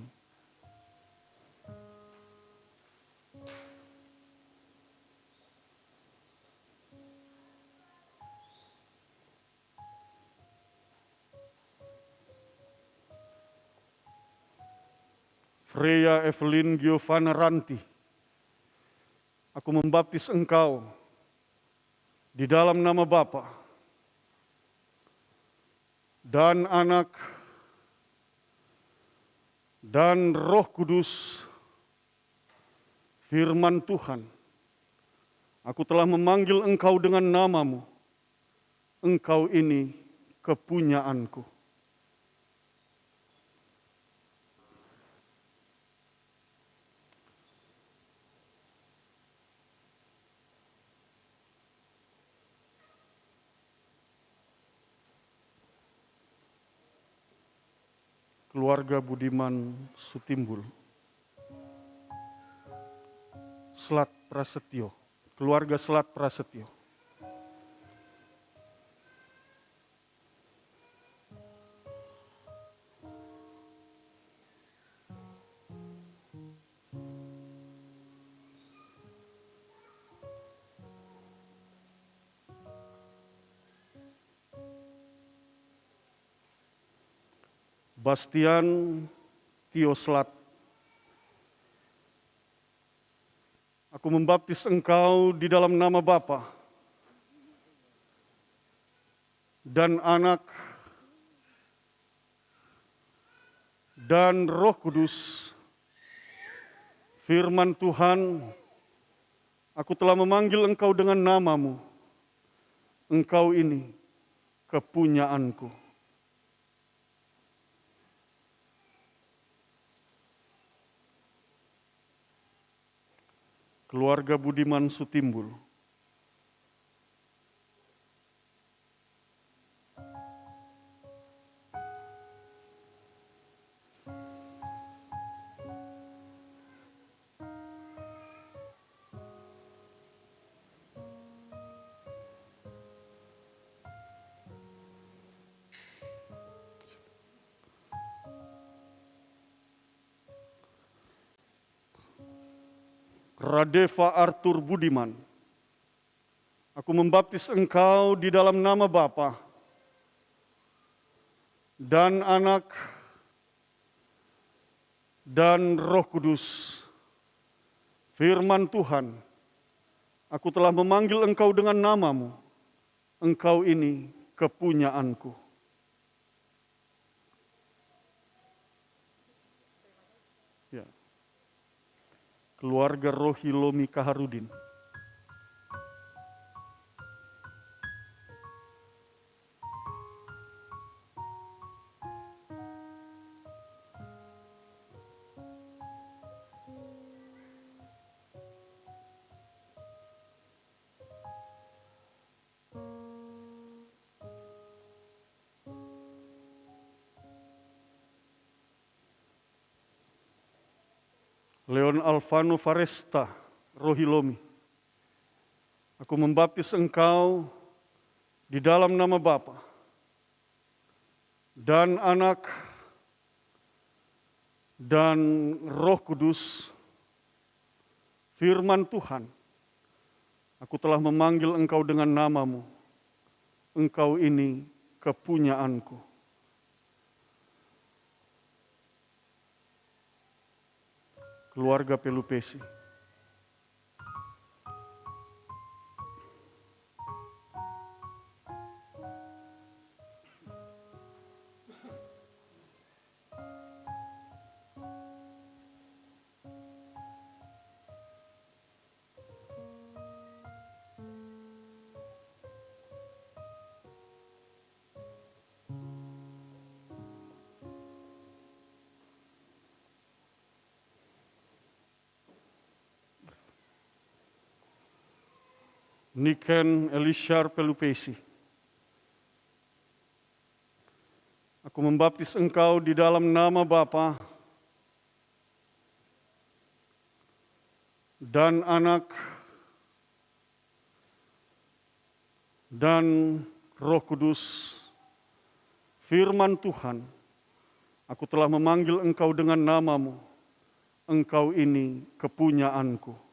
Freya Evelyn Giovanna Ranti, aku membaptis engkau di dalam nama Bapa dan Anak dan Roh Kudus. Firman Tuhan, aku telah memanggil engkau dengan namamu. Engkau ini kepunyaanku. Keluarga Budiman Sutimbul. Slat Prasetyo, keluarga Slat Prasetyo. Bastian Tio Slat. Aku membaptis engkau di dalam nama Bapa dan Anak dan Roh Kudus. Firman Tuhan, aku telah memanggil engkau dengan namamu. Engkau ini kepunyaanku. Keluarga Budiman Sutimbul. Radeva Arthur Budiman, aku membaptis engkau di dalam nama Bapa dan Anak dan Roh Kudus. Firman Tuhan, aku telah memanggil engkau dengan namamu, engkau ini kepunyaanku. Ya. Keluarga Rohilomi Kaharudin. Leon Alvano Faresta Rohilomi, aku membaptis engkau di dalam nama Bapa dan Anak dan Roh Kudus. Firman Tuhan, aku telah memanggil engkau dengan namamu, engkau ini kepunyaanku. Keluarga Pelupesi. Niken Elishar Pelupesi. Aku membaptis engkau di dalam nama Bapa dan Anak dan Roh Kudus. Firman Tuhan, aku telah memanggil engkau dengan namamu, engkau ini kepunyaanku.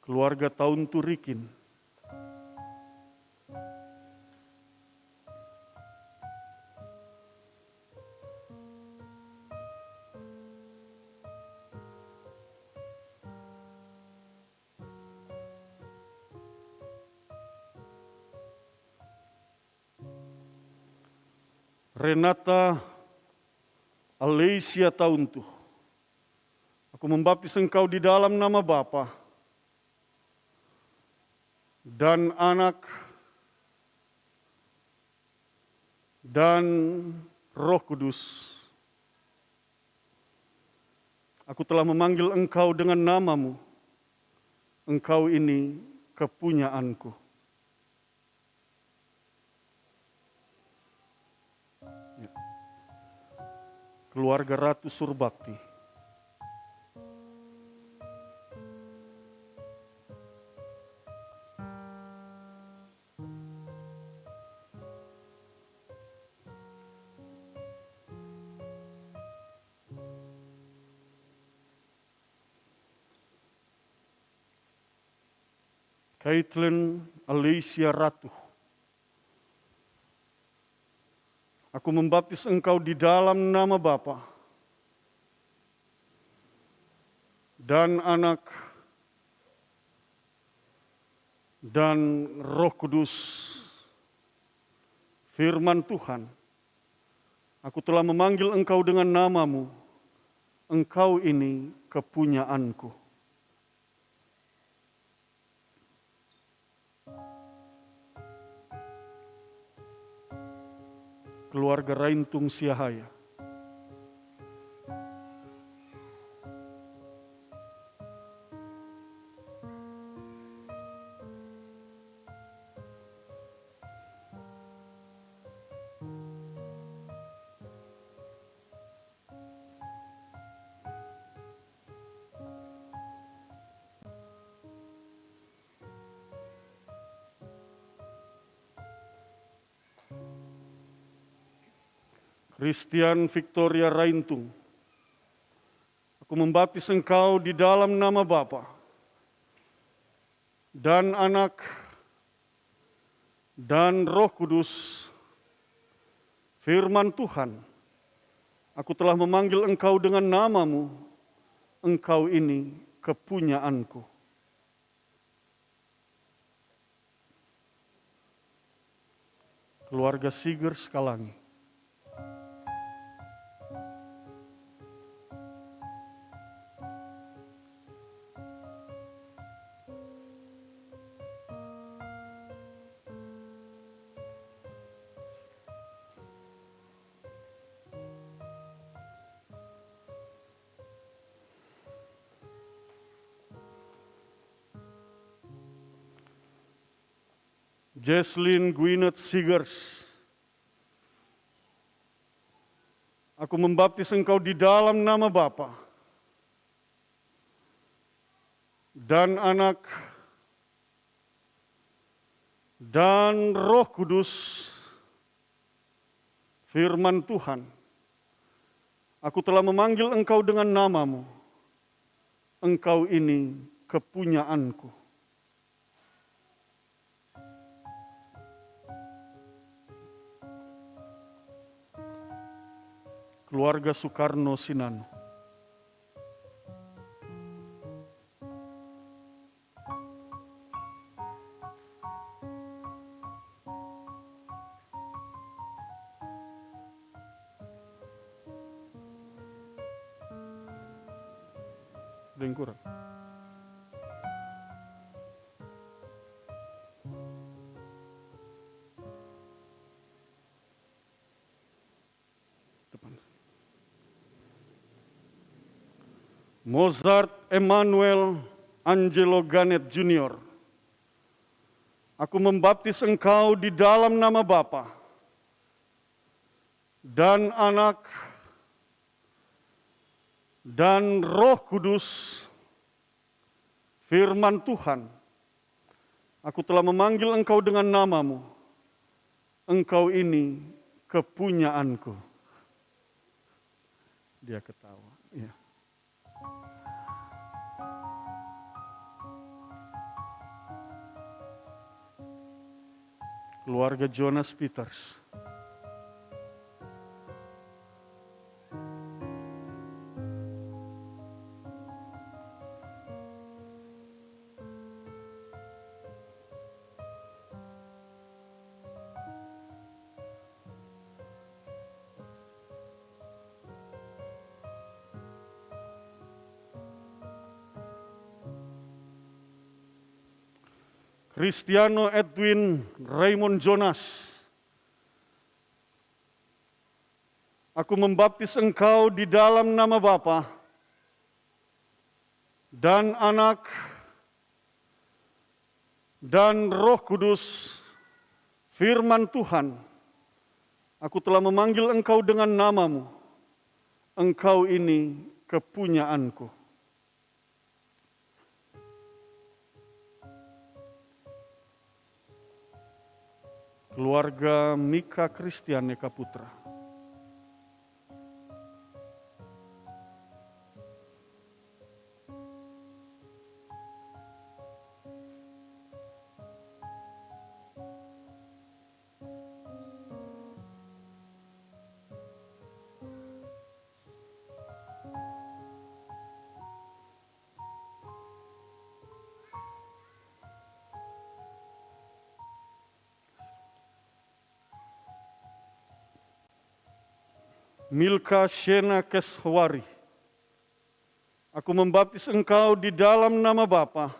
Keluarga Taun Turikin. Renata Alesia Tauntu, aku membaptis engkau di dalam nama Bapa dan Anak dan Roh Kudus. Aku telah memanggil engkau dengan namamu, engkau ini kepunyaanku. Ya. Keluarga Ratu Surbakti. Caitlin Alicia Ratu, aku membaptis engkau di dalam nama Bapa dan Anak dan Roh Kudus. Firman Tuhan, aku telah memanggil engkau dengan namamu, engkau ini kepunyaanku. Keluarga Raintung Siahaya. Christian Victoria Raintung, aku membaptis engkau di dalam nama Bapa dan Anak dan Roh Kudus, firman Tuhan, aku telah memanggil engkau dengan namamu, engkau ini kepunyaanku. Keluarga Siger Skalangi. Jesslyn Gwyneth Sigers, aku membaptis engkau di dalam nama Bapa dan Anak dan Roh Kudus, firman Tuhan, aku telah memanggil engkau dengan namamu, engkau ini kepunyaanku. Keluarga Soekarno Sinano. Ada yang kurang? Mozart Emmanuel Angelo Ganet Jr. Aku membaptis engkau di dalam nama Bapa dan Anak dan Roh Kudus, firman Tuhan, aku telah memanggil engkau dengan namamu, engkau ini kepunyaanku. Dia ketawa. Ya. Keluarga Jonas Peters. Cristiano Edwin Raymond Jonas, aku membaptis engkau di dalam nama Bapa dan Anak dan Roh Kudus, firman Tuhan, aku telah memanggil engkau dengan namamu, engkau ini kepunyaanku. Keluarga Mika Christian Eka Putra. Milka Shena Keswari, aku membaptis engkau di dalam nama Bapa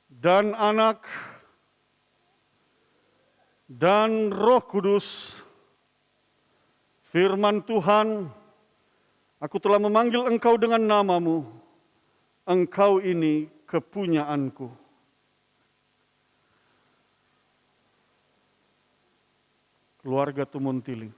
dan Anak dan Roh Kudus, firman Tuhan, aku telah memanggil engkau dengan namamu, engkau ini kepunyaanku. Keluarga Tumuntiling.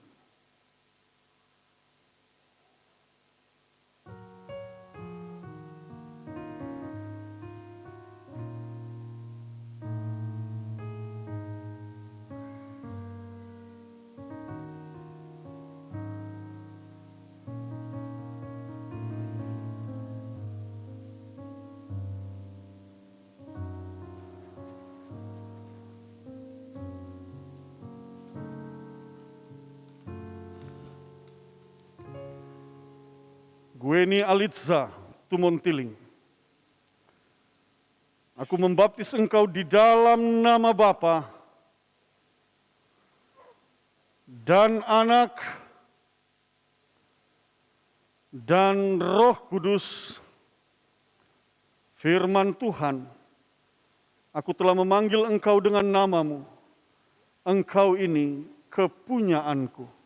Weni Alitza Tumontiling. Aku membaptis engkau di dalam nama Bapa dan Anak dan Roh Kudus. Firman Tuhan, aku telah memanggil engkau dengan namamu. Engkau ini kepunyaanku.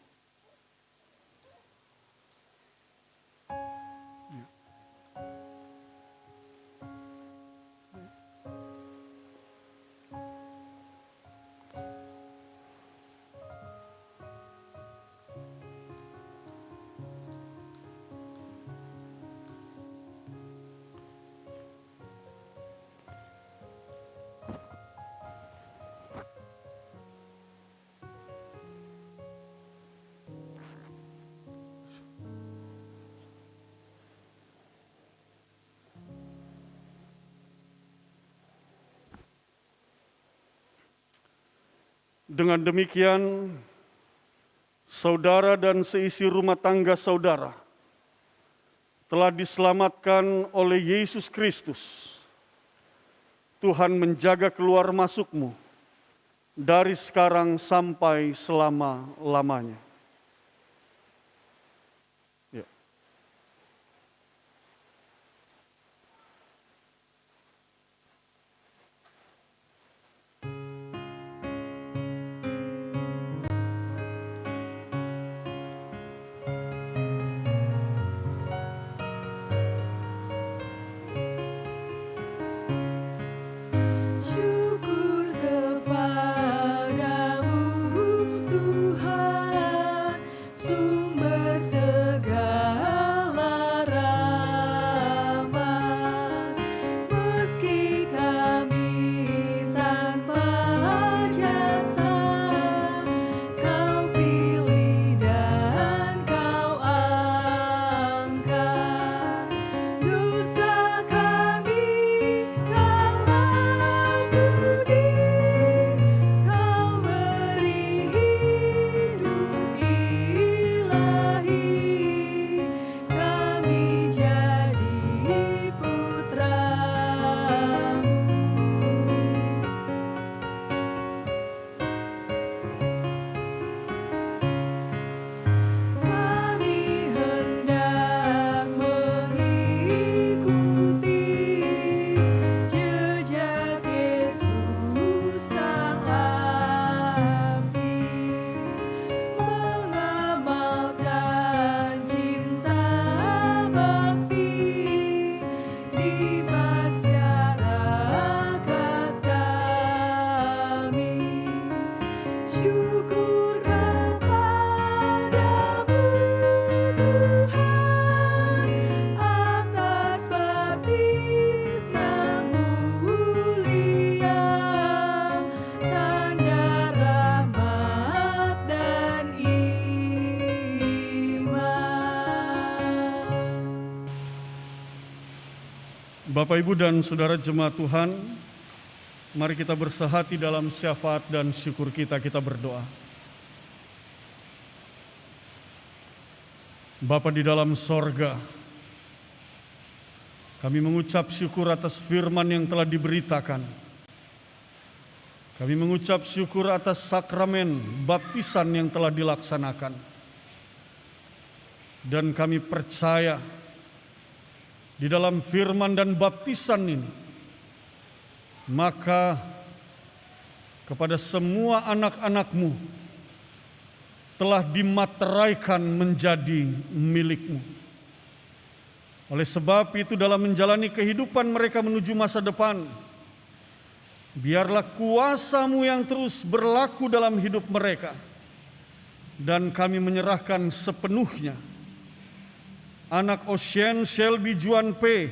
Dengan demikian, saudara dan seisi rumah tangga saudara telah diselamatkan oleh Yesus Kristus. Tuhan menjaga keluar masukmu dari sekarang sampai selama-lamanya. Ya. Syukur kepadamu Tuhan, sumber segala rahmat. Meski kami tanpa jasa, Kau pilih dan Kau angkat. Dosa kami Kau ampuni, Kau beri hidup ilahi, kami jadi putra-Mu. Kami hendak mengikuti jejak Yesus Sang Abdi, mengamalkan cinta bakti di masyarakat kami. Syukur kepadamu Tuhan, atas baptisan mulia, tanda rahmat dan iman. Bapak, Ibu, dan Saudara jemaat Tuhan, mari kita bersehati dalam syafaat dan syukur kita berdoa. Bapa di dalam sorga, kami mengucap syukur atas firman yang telah diberitakan. Kami mengucap syukur atas sakramen baptisan yang telah dilaksanakan. Dan kami percaya di dalam firman dan baptisan ini, maka kepada semua anak-anak-Mu telah dimateraikan menjadi milik-Mu. Oleh sebab itu, dalam menjalani kehidupan mereka menuju masa depan, biarlah kuasa-Mu yang terus berlaku dalam hidup mereka, dan kami menyerahkan sepenuhnya anak Ocean Shelby Juan P.,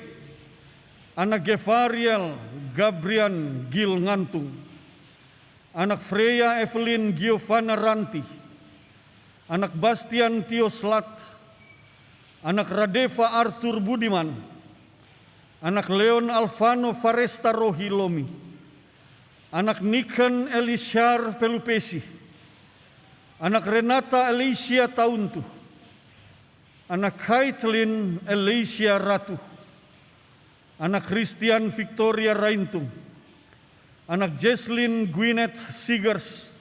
anak Gevariel Gabrian Gil Ngantung, anak Freya Evelyn Giovanna Ranti, anak Bastian Tio Slat, anak Radeva Arthur Budiman, anak Leon Alvano Faresta Rohilomi, anak Niken Elishar Pelupesi, anak Renata Alicia Tauntu, anak Kaitlin Elysia Ratu, anak Christian Victoria Raintung, anak Jesslyn Gwyneth Sigers,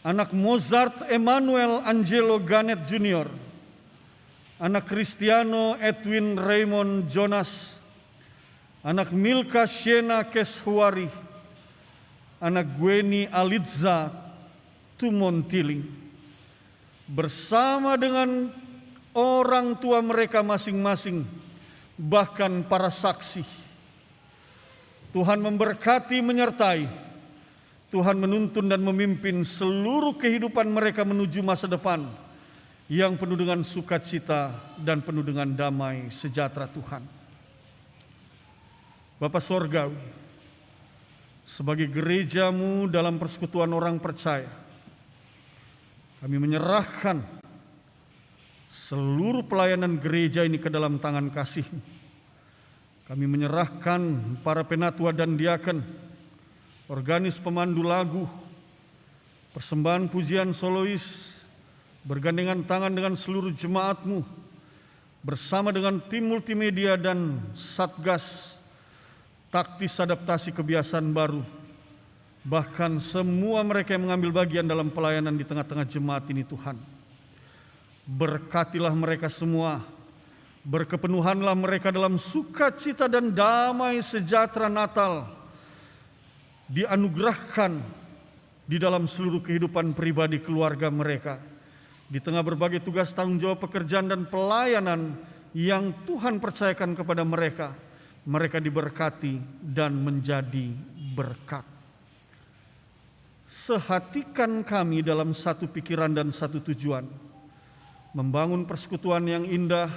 anak Mozart Emmanuel Angelo Ganet Jr., anak Cristiano Edwin Raymond Jonas, anak Milka Shena Keshuari, anak Gweni Alitza Tumontiling, bersama dengan orang tua mereka masing-masing, bahkan para saksi. Tuhan memberkati, menyertai, Tuhan menuntun dan memimpin seluruh kehidupan mereka menuju masa depan yang penuh dengan sukacita dan penuh dengan damai sejahtera Tuhan. Bapa Sorgawi, sebagai gereja-Mu dalam persekutuan orang percaya, kami menyerahkan seluruh pelayanan gereja ini ke dalam tangan kasih-Mu. Kami menyerahkan para penatua dan diaken, organis pemandu lagu, persembahan pujian solois, bergandengan tangan dengan seluruh jemaat-Mu, bersama dengan tim multimedia dan satgas taktis adaptasi kebiasaan baru, bahkan semua mereka yang mengambil bagian dalam pelayanan di tengah-tengah jemaat ini Tuhan. Berkatilah mereka semua, berkepenuhanlah mereka dalam sukacita dan damai sejahtera Natal, dianugerahkan di dalam seluruh kehidupan pribadi keluarga mereka, di tengah berbagai tugas tanggung jawab pekerjaan dan pelayanan yang Tuhan percayakan kepada mereka, mereka diberkati dan menjadi berkat. Sehatikan kami dalam satu pikiran dan satu tujuan, membangun persekutuan yang indah,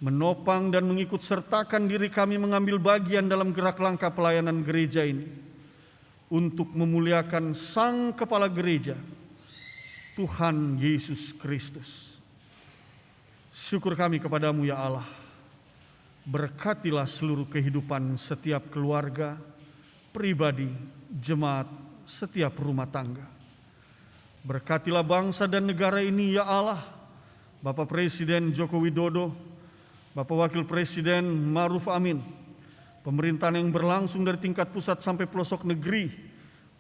menopang dan mengikut sertakan diri kami mengambil bagian dalam gerak langkah pelayanan gereja ini, untuk memuliakan Sang Kepala Gereja, Tuhan Yesus Kristus. Syukur kami kepadamu ya Allah. Berkatilah seluruh kehidupan setiap keluarga, pribadi, jemaat, setiap rumah tangga. Berkatilah bangsa dan negara ini ya Allah. Bapak Presiden Joko Widodo, Bapak Wakil Presiden Ma'ruf Amin, pemerintahan yang berlangsung dari tingkat pusat sampai pelosok negeri,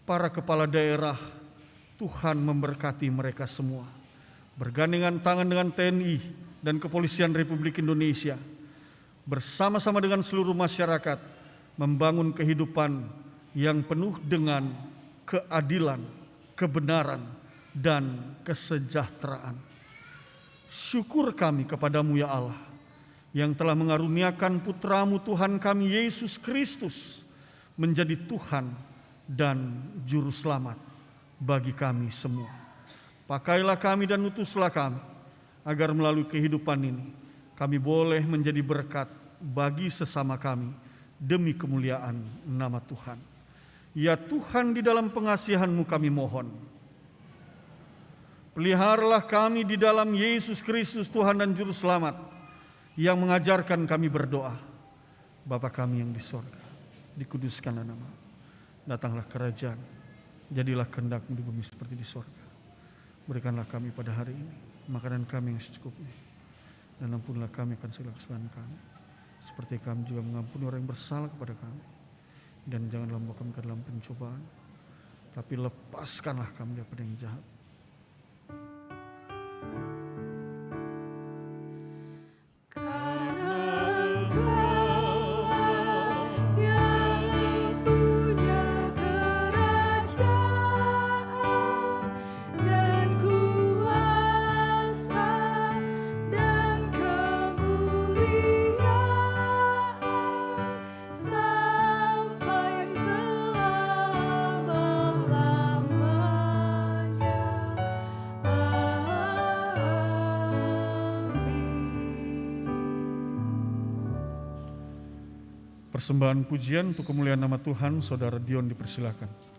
para kepala daerah, Tuhan memberkati mereka semua. Bergandengan tangan dengan TNI dan Kepolisian Republik Indonesia, bersama-sama dengan seluruh masyarakat, membangun kehidupan yang penuh dengan keadilan, kebenaran, dan kesejahteraan. Syukur kami kepadamu ya Allah, yang telah mengaruniakan putra-Mu Tuhan kami Yesus Kristus menjadi Tuhan dan Juru Selamat bagi kami semua. Pakailah kami dan utuslah kami, agar melalui kehidupan ini kami boleh menjadi berkat bagi sesama kami demi kemuliaan nama Tuhan. Ya Tuhan, di dalam pengasihan-Mu kami mohon, peliharalah kami di dalam Yesus Kristus Tuhan dan Juru Selamat, yang mengajarkan kami berdoa. Bapa kami yang di sorga, dikuduskanlah nama-Mu, datanglah kerajaan, jadilah kehendak-Mu di bumi seperti di sorga. Berikanlah kami pada hari ini makanan kami yang secukupnya, dan ampunilah kami akan segala kesalahan kami, seperti kami juga mengampuni orang yang bersalah kepada kami. Dan janganlah membawa kami ke dalam pencobaan, tapi lepaskanlah kami daripada yang jahat. Persembahan pujian untuk kemuliaan nama Tuhan, Saudara Dion dipersilakan.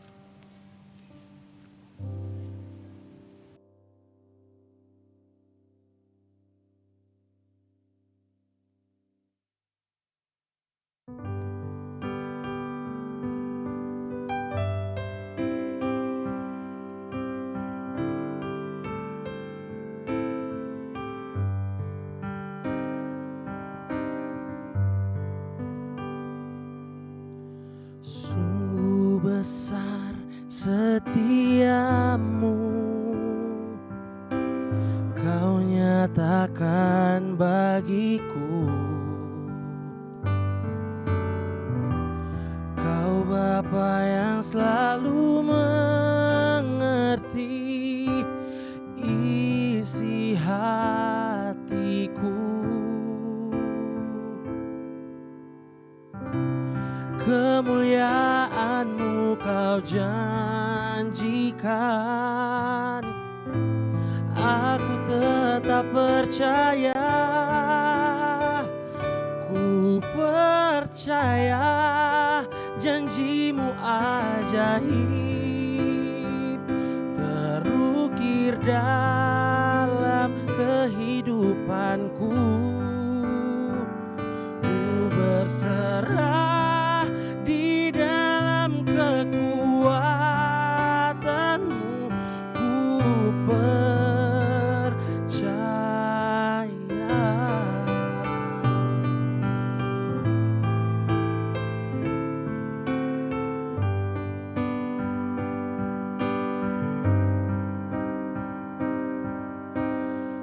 setiamu Kau nyatakan bagiku. Kau Bapa yang selalu mengerti isi hatiku. Kemuliaan-Mu Kau janjikan, aku tetap percaya, ku percaya janji-Mu ajaib terukir dalam kehidupanku. Ku berserah di dalam kekuatan-Mu, ku percaya.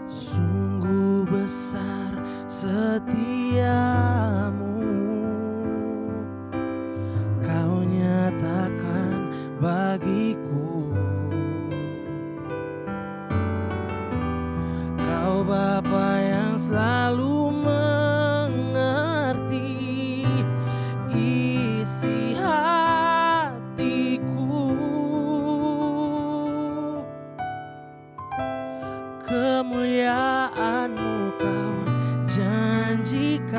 Sungguh besar setiamu, Kau nyatakan bagiku. Kau Bapa yang selalu mengerti isi hatiku. Kemuliaan-Mu Kau janjikan,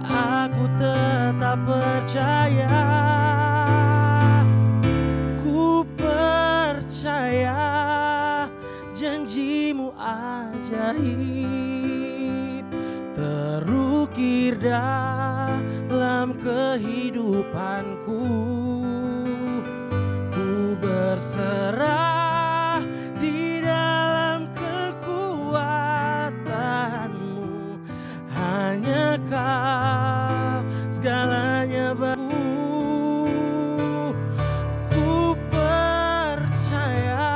aku tetap percaya, ku percaya janji-Mu ajaib terukir dalam kehidupanku. Ku berserah di dalam kekuatan-Mu, hanya Kau segalanya bagiku. Ku percaya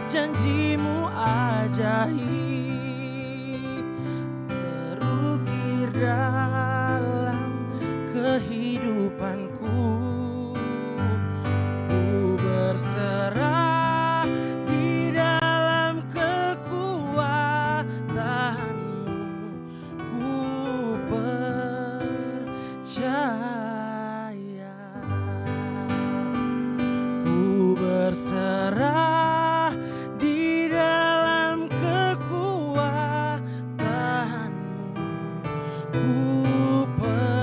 janji-Mu ajaib terukir dalam kehidupanku. Ku berserah di dalam kekuatan-Mu, ku percaya. Ku berserah di dalam kekuatan-Mu, ku percaya.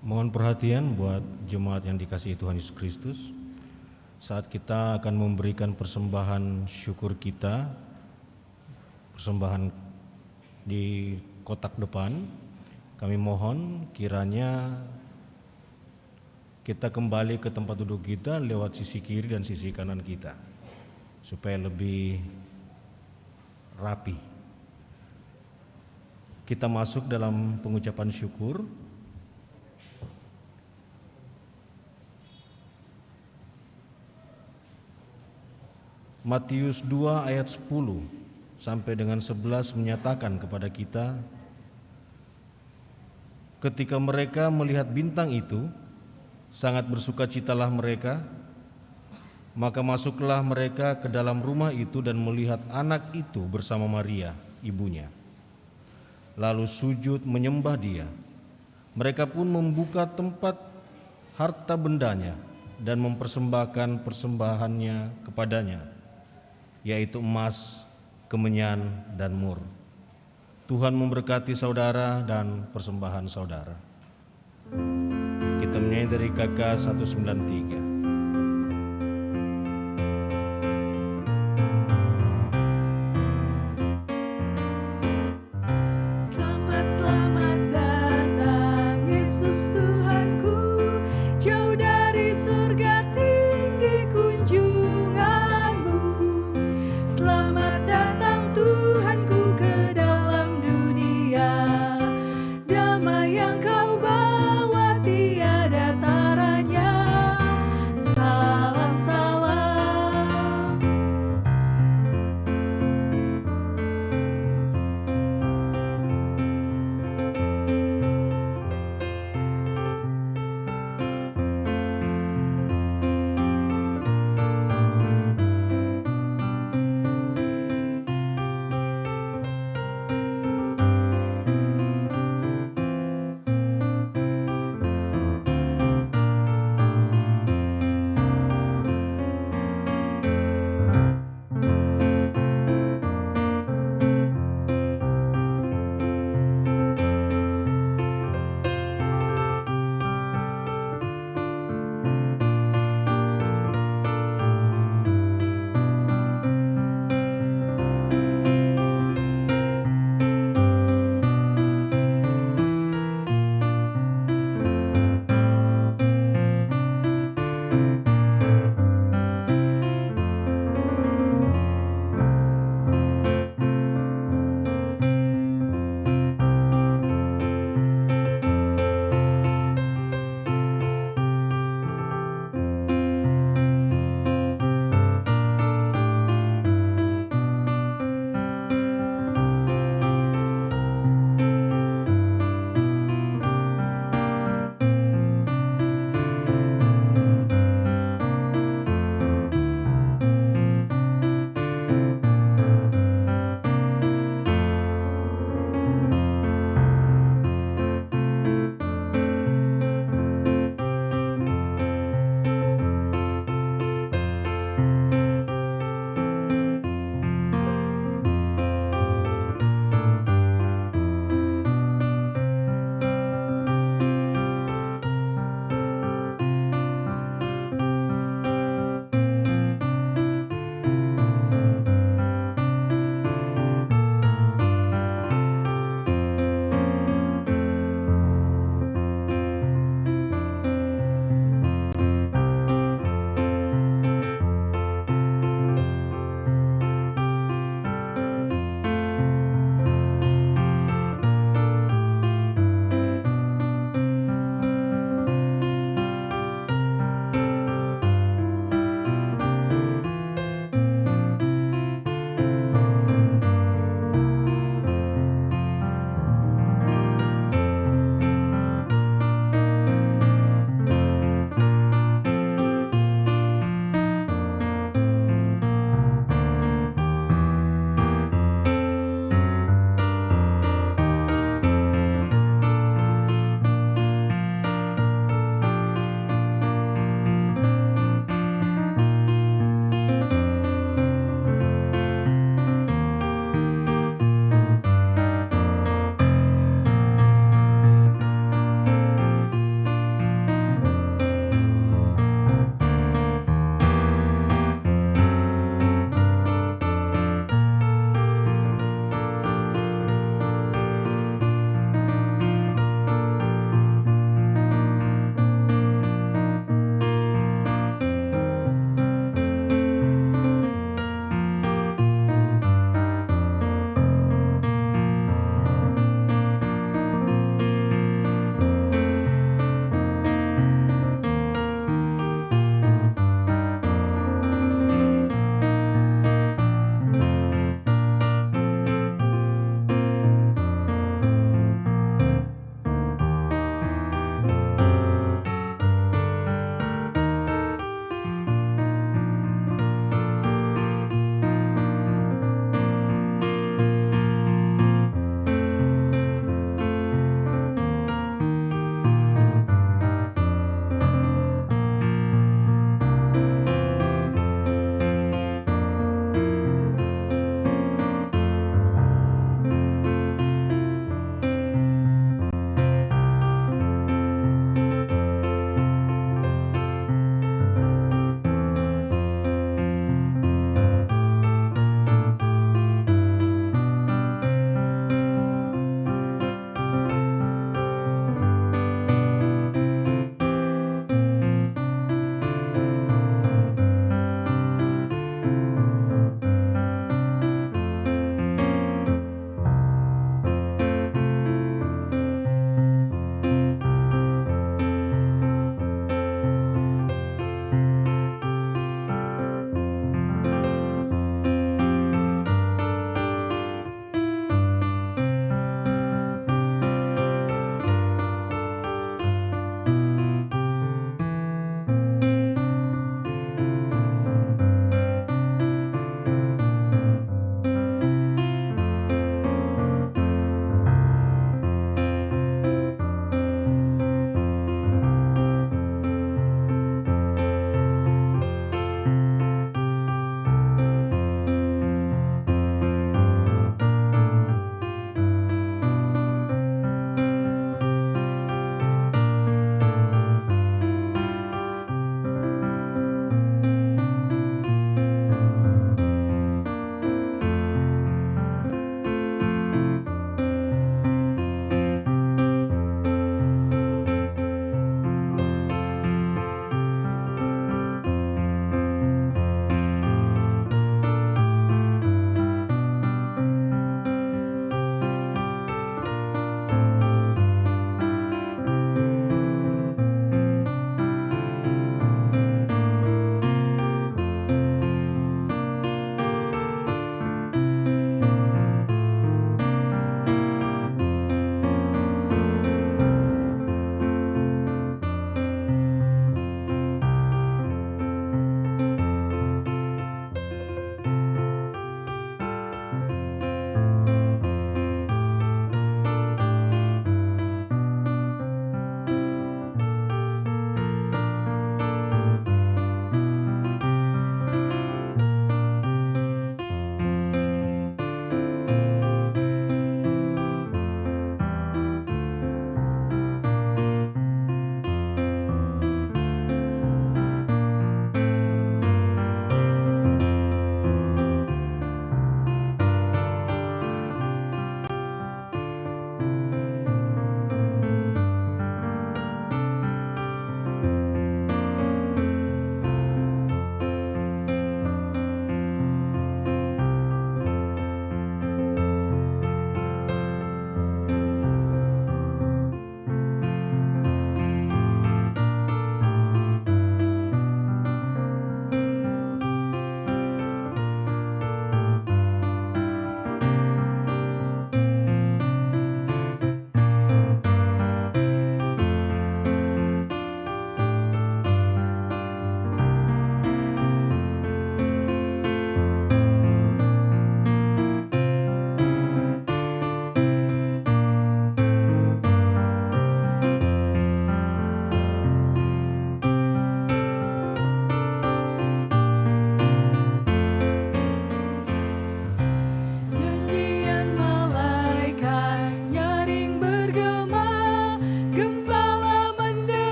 Mohon perhatian buat jemaat yang dikasihi Tuhan Yesus Kristus. Saat kita akan memberikan persembahan syukur kita, persembahan di kotak depan, kami mohon kiranya kita kembali ke tempat duduk kita lewat sisi kiri dan sisi kanan kita, supaya lebih rapi. Kita masuk dalam pengucapan syukur. Matius 2 ayat 10 sampai dengan 11 menyatakan kepada kita, ketika mereka melihat bintang itu, sangat bersukacitalah mereka. Maka masuklah mereka ke dalam rumah itu dan melihat anak itu bersama Maria, ibunya. Lalu sujud menyembah dia. Mereka pun membuka tempat harta bendanya dan mempersembahkan persembahannya kepadanya, yaitu emas, kemenyan, dan mur. Tuhan memberkati saudara dan persembahan saudara. Kita kita menyanyi dari KK 193. Selamat, selamat datang Yesus Tuhanku, jauh dari surga tinggi kunjunganmu. Selamat datang Tuhanku ke dalam dunia, damai yang kau bawa tiada taranya.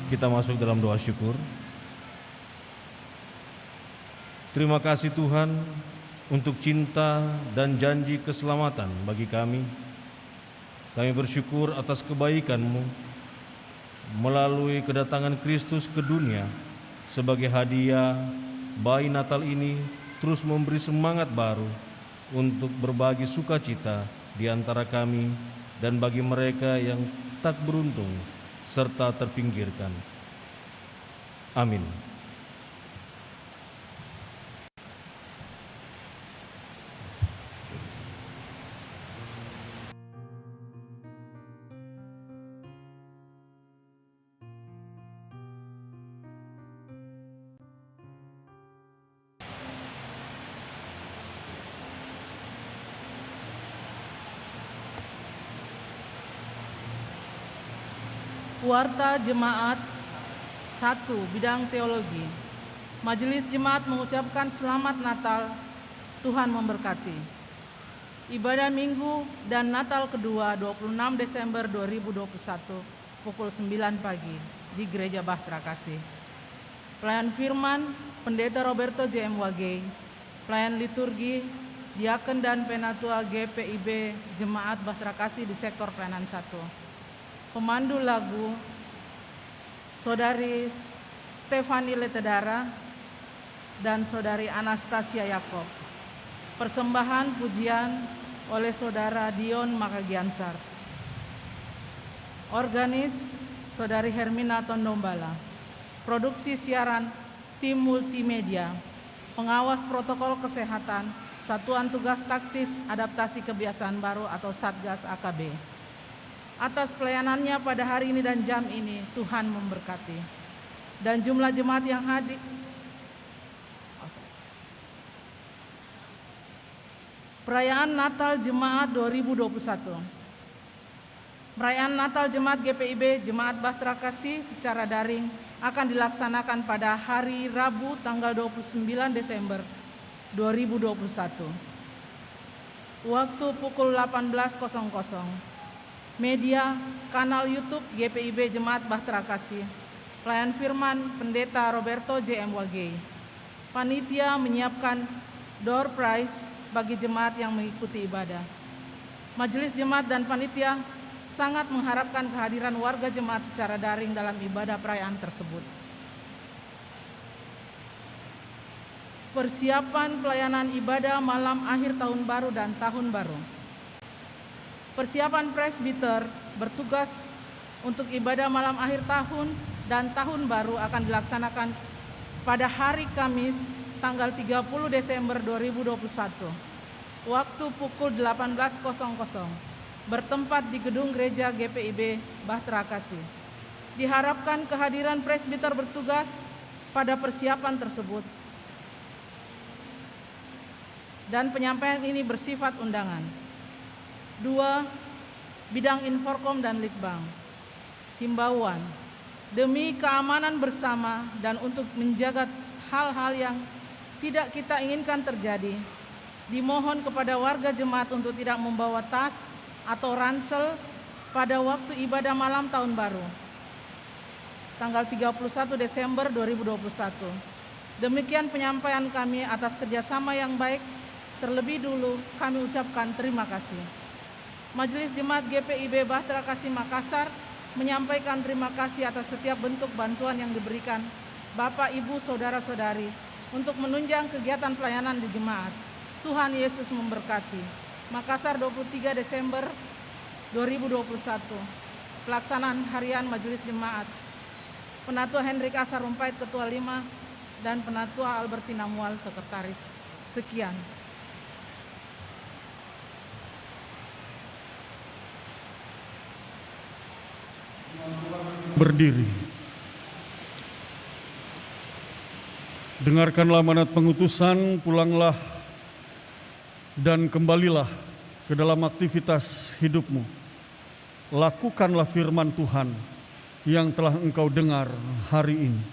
kita masuk dalam doa syukur. Terima kasih Tuhan untuk cinta dan janji keselamatan bagi kami. Kami bersyukur atas kebaikan-Mu melalui kedatangan Kristus ke dunia sebagai hadiah. Bayi Natal ini terus memberi semangat baru untuk berbagi sukacita di antara kami dan bagi mereka yang tak beruntung serta terpinggirkan. Amin. Warta Jemaat 1. Bidang Teologi. Majelis Jemaat mengucapkan Selamat Natal, Tuhan memberkati. Ibadah Minggu dan Natal kedua 26 Desember 2021 pukul 9 pagi di Gereja Bahtera Kasih. Pelayan firman Pendeta Roberto J.M. Wagei, pelayan liturgi Diaken dan Penatua GPIB Jemaat Bahtera Kasih di sektor pelayanan 1. Pemandu lagu Saudari Stefani Letedara dan Saudari Anastasia Yakob. Persembahan pujian oleh Saudara Dion Makagiansar. Organis Saudari Hermina Tondombala. Produksi siaran tim multimedia. Pengawas protokol kesehatan Satuan Tugas Taktis Adaptasi Kebiasaan Baru atau Satgas AKB. Atas pelayanannya pada hari ini dan jam ini, Tuhan memberkati. Dan jumlah jemaat yang hadir, perayaan Natal Jemaat 2021. Perayaan Natal Jemaat GPIB Jemaat Bahtera Kasih secara daring akan dilaksanakan pada hari Rabu tanggal 29 Desember 2021. Waktu pukul 18.00. Media, kanal YouTube GPIB Jemaat Bahtera Kasih. Pelayan firman Pendeta Roberto J.M. Wagei. Panitia menyiapkan door prize bagi jemaat yang mengikuti ibadah. Majelis jemaat dan panitia sangat mengharapkan kehadiran warga jemaat secara daring dalam ibadah perayaan tersebut. Persiapan pelayanan ibadah malam akhir tahun baru dan tahun baru. Persiapan presbiter bertugas untuk ibadah malam akhir tahun dan tahun baru akan dilaksanakan pada hari Kamis tanggal 30 Desember 2021. Waktu pukul 18.00 bertempat di gedung gereja GPIB Bahtera Kasih. Diharapkan kehadiran presbiter bertugas pada persiapan tersebut. Dan penyampaian ini bersifat undangan. 2. Bidang Inforkom dan Litbang. Himbauan. Demi keamanan bersama dan untuk menjaga hal-hal yang tidak kita inginkan terjadi, dimohon kepada warga jemaat untuk tidak membawa tas atau ransel pada waktu ibadah malam tahun baru, tanggal 31 Desember 2021. Demikian penyampaian kami atas kerjasama yang baik. Terlebih dulu kami ucapkan terima kasih. Majelis Jemaat GPIB Bahtera Kasih Makassar menyampaikan terima kasih atas setiap bentuk bantuan yang diberikan Bapak, Ibu, Saudara-saudari untuk menunjang kegiatan pelayanan di jemaat. Tuhan Yesus memberkati. Makassar 23 Desember 2021. Pelaksanaan harian Majelis Jemaat. Penatua Hendrik Asa Rumpait, Ketua 5, dan Penatua Albertina Mual, Sekretaris. Sekian. Berdiri. Dengarkanlah manat pengutusan, pulanglah dan kembalilah ke dalam aktivitas hidupmu. Lakukanlah firman Tuhan yang telah engkau dengar hari ini.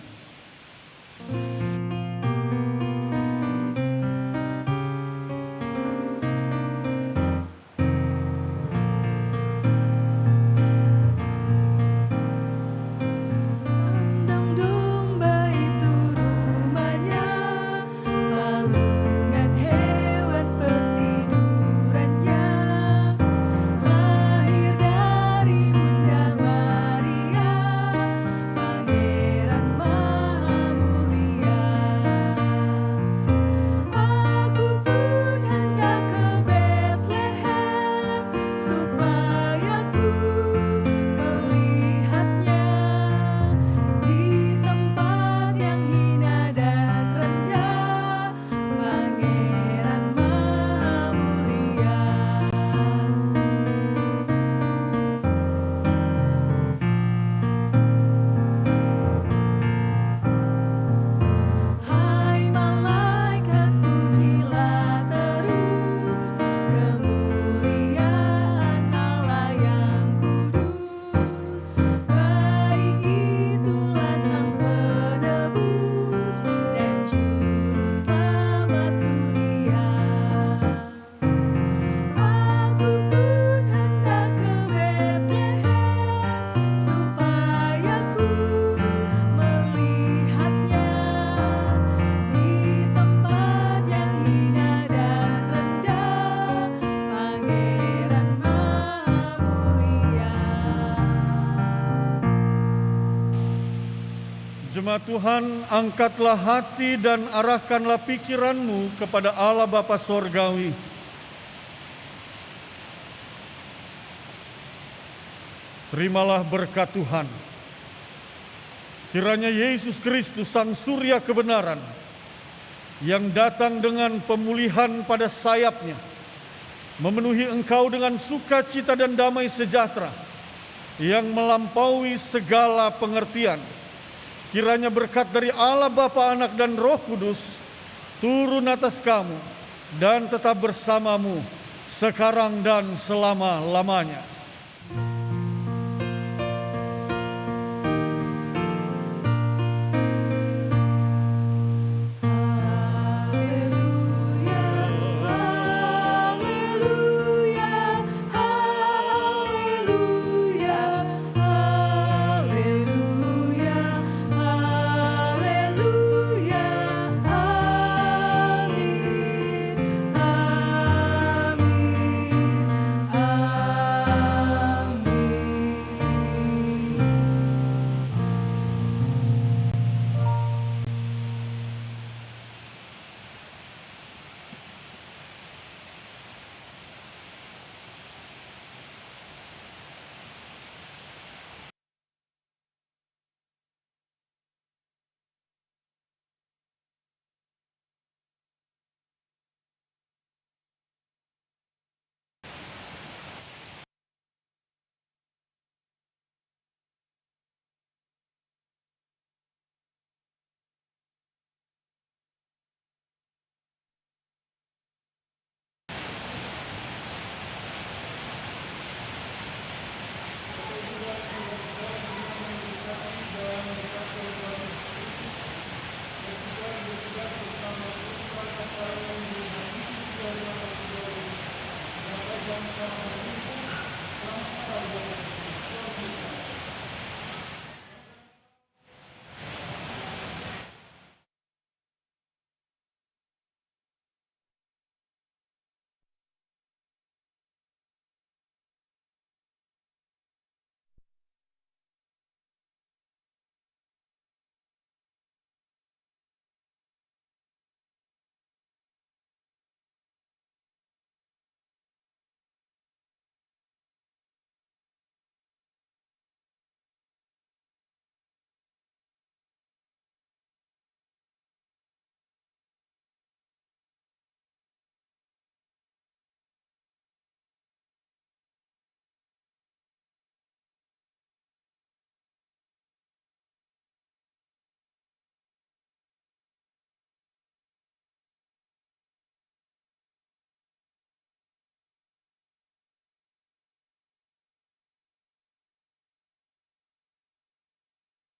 Jemaat Tuhan, angkatlah hati dan arahkanlah pikiranmu kepada Allah Bapa Sorgawi. Terimalah berkat Tuhan. Kiranya Yesus Kristus, Sang Surya kebenaran, yang datang dengan pemulihan pada sayapnya, memenuhi engkau dengan sukacita dan damai sejahtera yang melampaui segala pengertian. Kiranya berkat dari Allah Bapa, Anak, dan Roh Kudus turun atas kamu dan tetap bersamamu sekarang dan selama-lamanya.